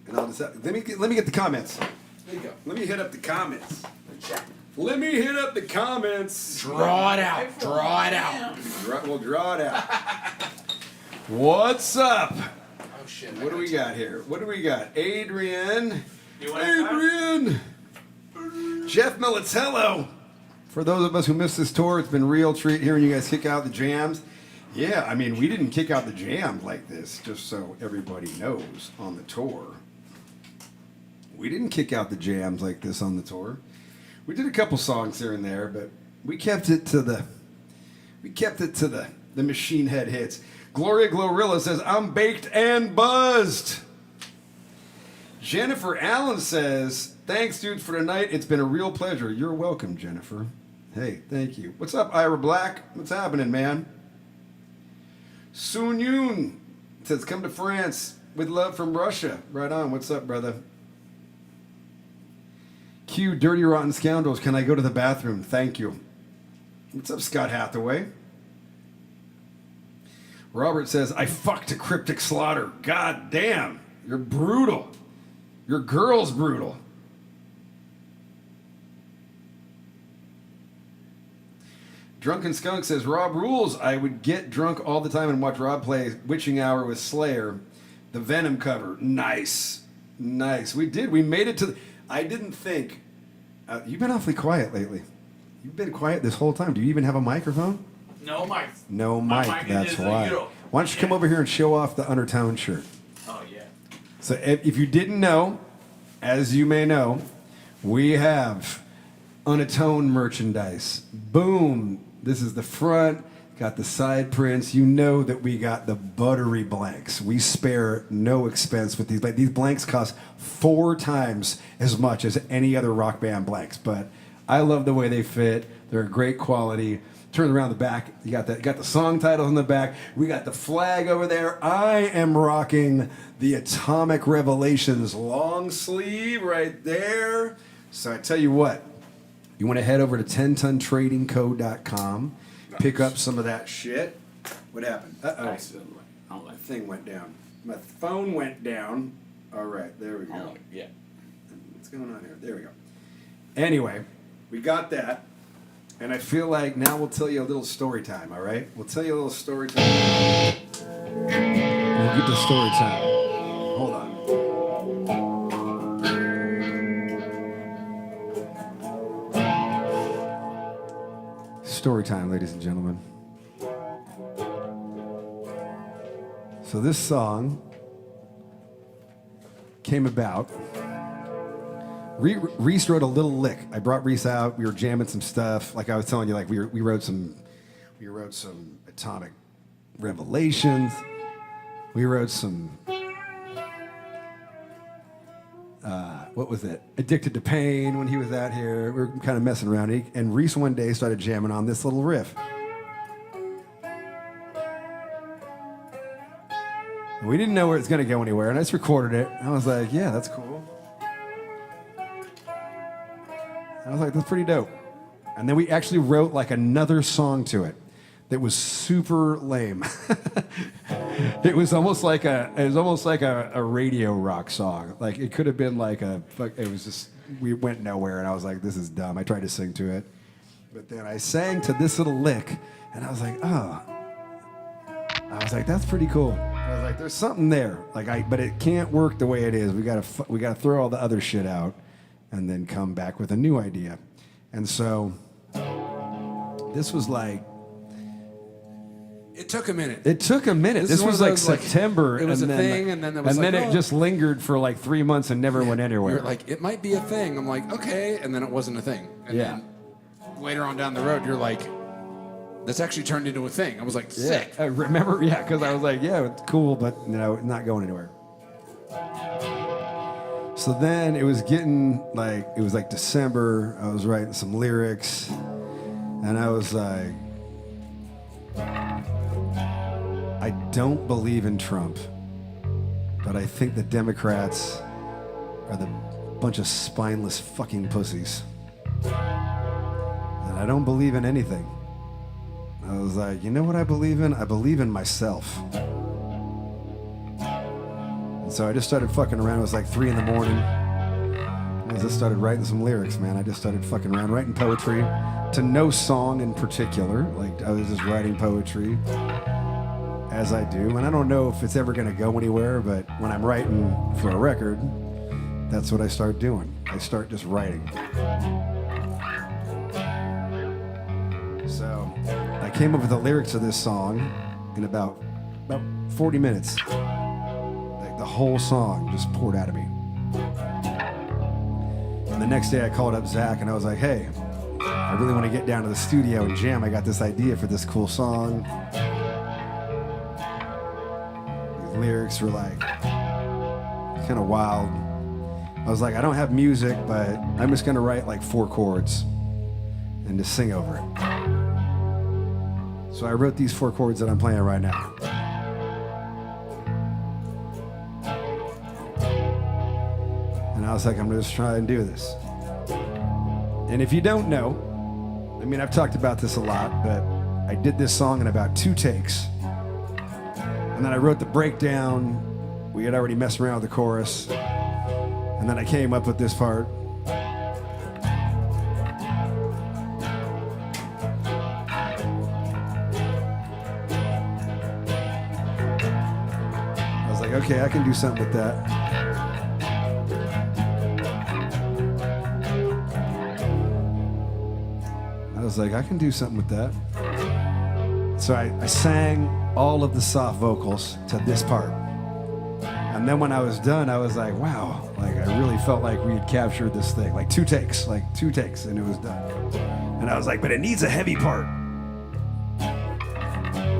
And I'll just let me get the comments. There you go. Let me hit up the comments. Let me hit up the comments. Draw it out. Draw it out. We'll draw it out. What's up? Oh shit. What do we got here? What do we got? Adrian. You want Adrian. Jeff Militello. For those of us who missed this tour, it's been a real treat hearing you guys kick out the jams. Yeah, I mean, we didn't kick out the jams like this, just so everybody knows, on the tour. We didn't kick out the jams like this on the tour. We did a couple songs here and there, but we kept it to the Machine Head hits. Gloria Glorilla says, I'm baked and buzzed. Jennifer Allen says, thanks, dudes, for tonight. It's been a real pleasure. You're welcome, Jennifer. Hey, thank you. What's up, Ira Black? What's happening, man? Sun Yoon says, come to France with love from Russia. Right on. What's up, brother? Q, Dirty Rotten Scoundrels. Can I go to the bathroom? Thank you. What's up, Scott Hathaway? Robert says, I fucked a cryptic slaughter. God damn. You're brutal. Your girl's brutal. Drunken Skunk says, Rob rules. I would get drunk all the time and watch Rob play Witching Hour with Slayer. The Venom cover. Nice. Nice. We did. We made it to... I didn't think... you've been awfully quiet lately. You've been quiet this whole time. Do you even have a microphone? No mic. No My mic. mic That's is why. zero. Why don't you come over here and show off the Undertone shirt? Oh yeah. So if you didn't know, as you may know, we have Unatoned merchandise. Boom. This is the front. Got the side prints. You know that we got the buttery blanks. We spare no expense with these. These blanks cost 4 times as much as any other rock band blanks. But I love the way they fit. They're great quality. Turn around the back. You got the song titles on the back. We got the flag over there. I am rocking the Atomic Revelations long sleeve right there. So I tell you what, you want to head over to 10tontradingco.com, pick up some of that shit. What happened? Uh-oh. Accidentally. My thing went down. My phone went down. All right, there we go. Yeah. What's going on here? There we go. Anyway, we got that. And I feel like now we'll tell you a little story time, all right? We'll tell you a little story time. We'll get to story time. Hold on. Story time, ladies and gentlemen. So this song came about. Reese wrote a little lick. I brought Reese out. We were jamming some stuff. Like I was telling you, like we wrote some Atomic Revelations. We wrote some what was it? Addicted to Pain when he was out here. We were kind of messing around. And Reese one day started jamming on this little riff. And we didn't know where it's going to go anywhere. And I just recorded it. I was like, yeah, that's cool. I was like, that's pretty dope. And then we actually wrote like another song to it that was super lame. It was almost like a radio rock song. Like it could have been like we went nowhere and I was like, this is dumb. I tried to sing to it. But then I sang to this little lick and I was like, that's pretty cool. I was like, there's something there. But it can't work the way it is. We gotta throw all the other shit out and then come back with a new idea. And so this was like, It took a minute. this is one was of like those, like, September. it was a thing, and then it was like, it oh. just lingered for like 3 months and never went We anywhere. were like, it might be a thing. I'm like, okay, and then it wasn't a thing. And Yeah. then later on down the road, you're like, that's actually turned into a thing. I was like, sick. I remember, because I was like, yeah, it's cool, but not going anywhere. So then it was like December. I was writing some lyrics, and I was like, I don't believe in Trump, but I think the Democrats are the bunch of spineless fucking pussies. And I don't believe in anything. I was like, you know what I believe in? I believe in myself. And so I just started fucking around. It was like 3 a.m. I just started writing some lyrics, man. I just started fucking around, writing poetry to no song in particular. Like, I was just writing poetry as I do. And I don't know if it's ever going to go anywhere, but when I'm writing for a record, that's what I start doing. I start just writing. So I came up with the lyrics of this song in about 40 minutes. Like the whole song just poured out of me. And the next day I called up Zach and I was like, hey, I really want to get down to the studio and jam. I got this idea for this cool song. These lyrics were like kind of wild. I was like, I don't have music, but I'm just gonna write like 4 chords and just sing over it. So I wrote these 4 chords that I'm playing right now. And I was like, I'm gonna just try and do this. And if you don't know, I mean, I've talked about this a lot, but I did this song in about 2 takes. And then I wrote the breakdown. We had already messed around with the chorus. And then I came up with this part. I was like, okay, I can do something with that. I was like, I can do something with that. So I sang all of the soft vocals to this part. And then when I was done, I was like, wow, like I really felt like we had captured this thing. Like 2 takes, and it was done. And I was like, but it needs a heavy part.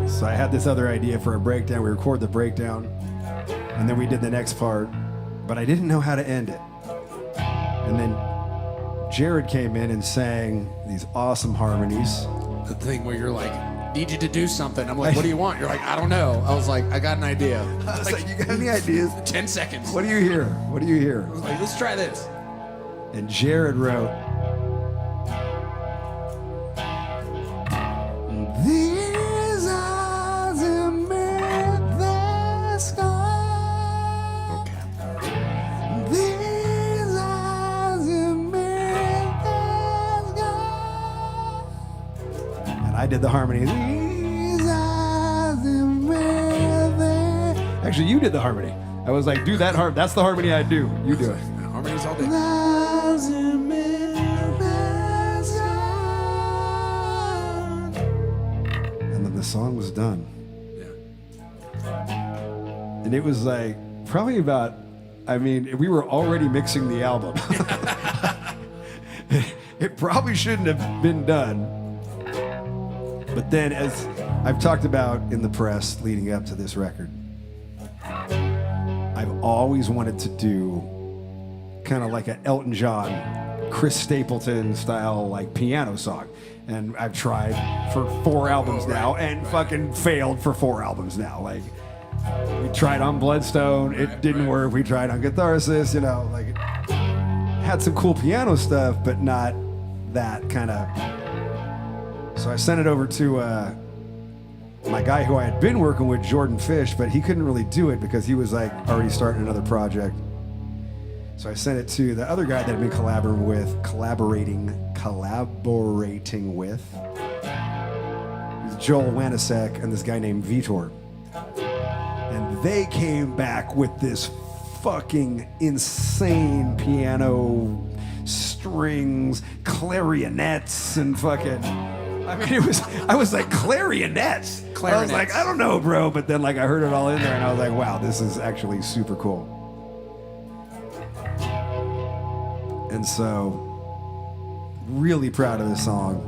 So I had this other idea for a breakdown. We recorded the breakdown, and then we did the next part, but I didn't know how to end it. And then Jared came in and sang these awesome harmonies. The thing where you're like, need you to do something. I'm like, what do you want? You're like, I don't know. I was like, I got an idea. I was like, you got any ideas? 10 seconds. What do you hear? What do you hear? I was like, let's try this. And Jared wrote, these eyes amid the sky. Okay. These eyes amid the sky. And I did the harmony. These eyes amid the... Actually, you did the harmony. I was like, do that harmony. That's the harmony I do. You do it. Harmonies all day. And then the song was done. Yeah. And it was like, probably about, I mean, we were already mixing the album. It probably shouldn't have been done. But then, as I've talked about in the press leading up to this record, I've always wanted to do kind of like an Elton John, Chris Stapleton style like piano song. And I've tried for 4 albums now and fucking failed for 4 albums now. Like, we tried on Bloodstone, it didn't work. We tried on Catharsis, you know, like, it had some cool piano stuff, but not that kind of. So I sent it over to my guy who I had been working with, Jordan Fish, but he couldn't really do it because he was like already starting another project. So I sent it to the other guy that I'd been collaborating with. He's Joel Wanasek and this guy named Vitor. And they came back with this fucking insane piano, strings, clarionets, and fucking, I mean, I was like, clarionets? I was like, I don't know, bro. But then like I heard it all in there and I was like, wow, this is actually super cool. And so, really proud of this song.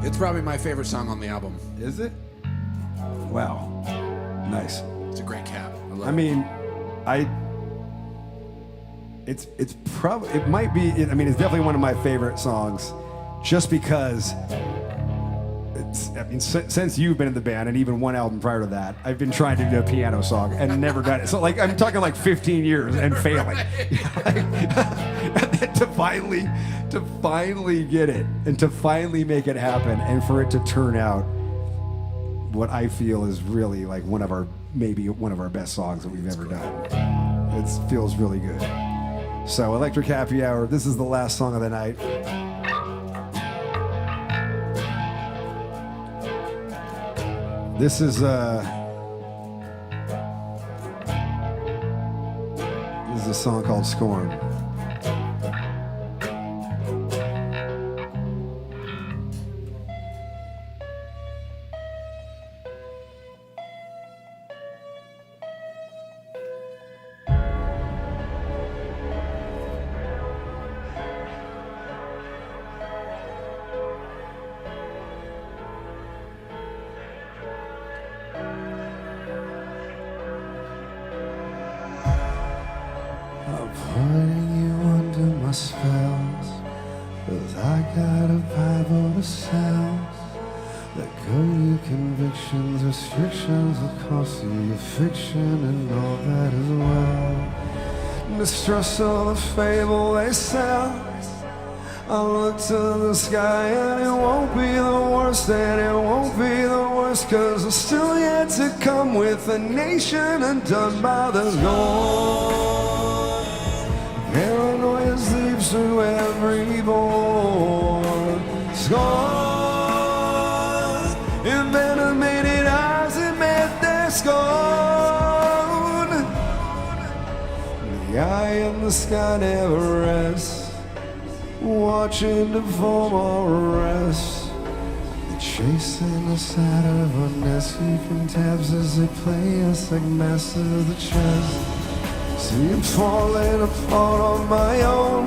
It's probably my favorite song on the album. Is it? Wow. Nice. It's a great cap. I love I mean, it's probably, it might be, I mean, it's definitely one of my favorite songs just because it's, I mean, since you've been in the band and even one album prior to that, I've been trying to do a piano song and never done it. So like, I'm talking like 15 years and failing. And then to finally get it and to finally make it happen and for it to turn out what I feel is really like maybe one of our best songs that we've ever done. It feels really good. So Electric Happy Hour, this is the last song of the night. This is a song called Scorn. my spells, 'cause I got a Bible to sell. Let go your convictions, restrictions will cost you your fiction and all that as well. Mistrust all the fable they sell. I look to the sky and it won't be the worst, and it won't be the worst, 'cause I'm still yet to come with a nation undone by the Lord. Paranoia sleeps through every bone. Scorn, envenomated eyes admit they're scorn. The eye in the sky never rests, watching to form or rest. They're chasing us out of our nest, keeping tabs as they play us like masters of the chess. See I'm falling apart on my own.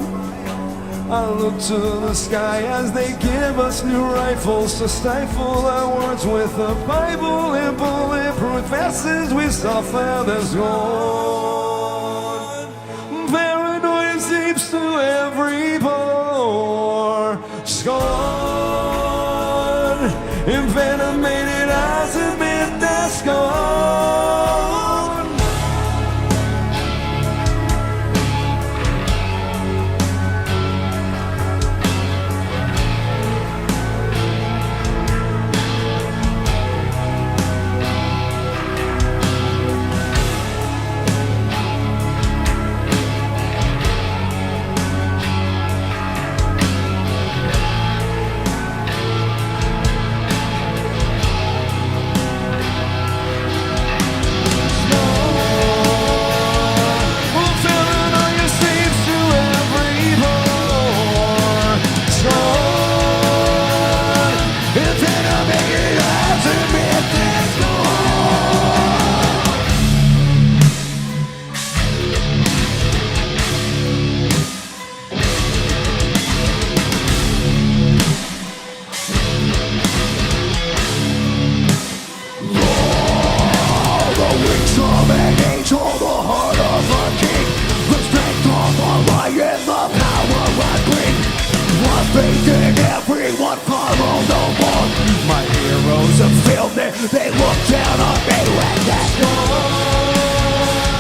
I look to the sky as they give us new rifles to stifle our words with the Bible and bulletproof vests. We suffer the scorn. Paranoia seeps through every pore. Scorn, envenomated eyes admit they're scorn. Everyone follow no more. My heroes have failed me. They look down on me when that's gone.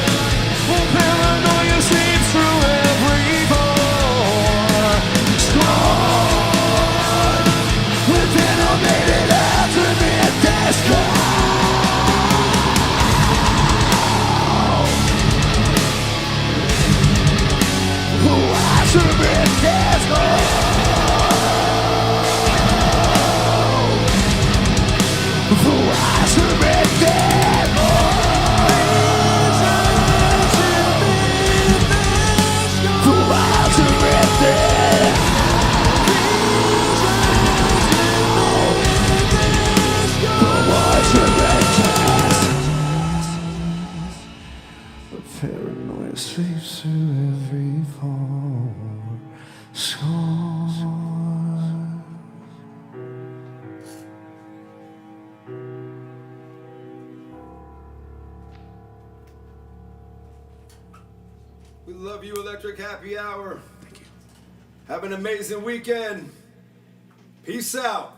Paranoia seeps through every pore. Scorn, with animated eyes amid the sky. Who has amid the sky? Who has amid the paranoia sleeps through every pore. Scorn. We love you, Electric Happy Hour. Thank you. Have an amazing weekend. Peace out.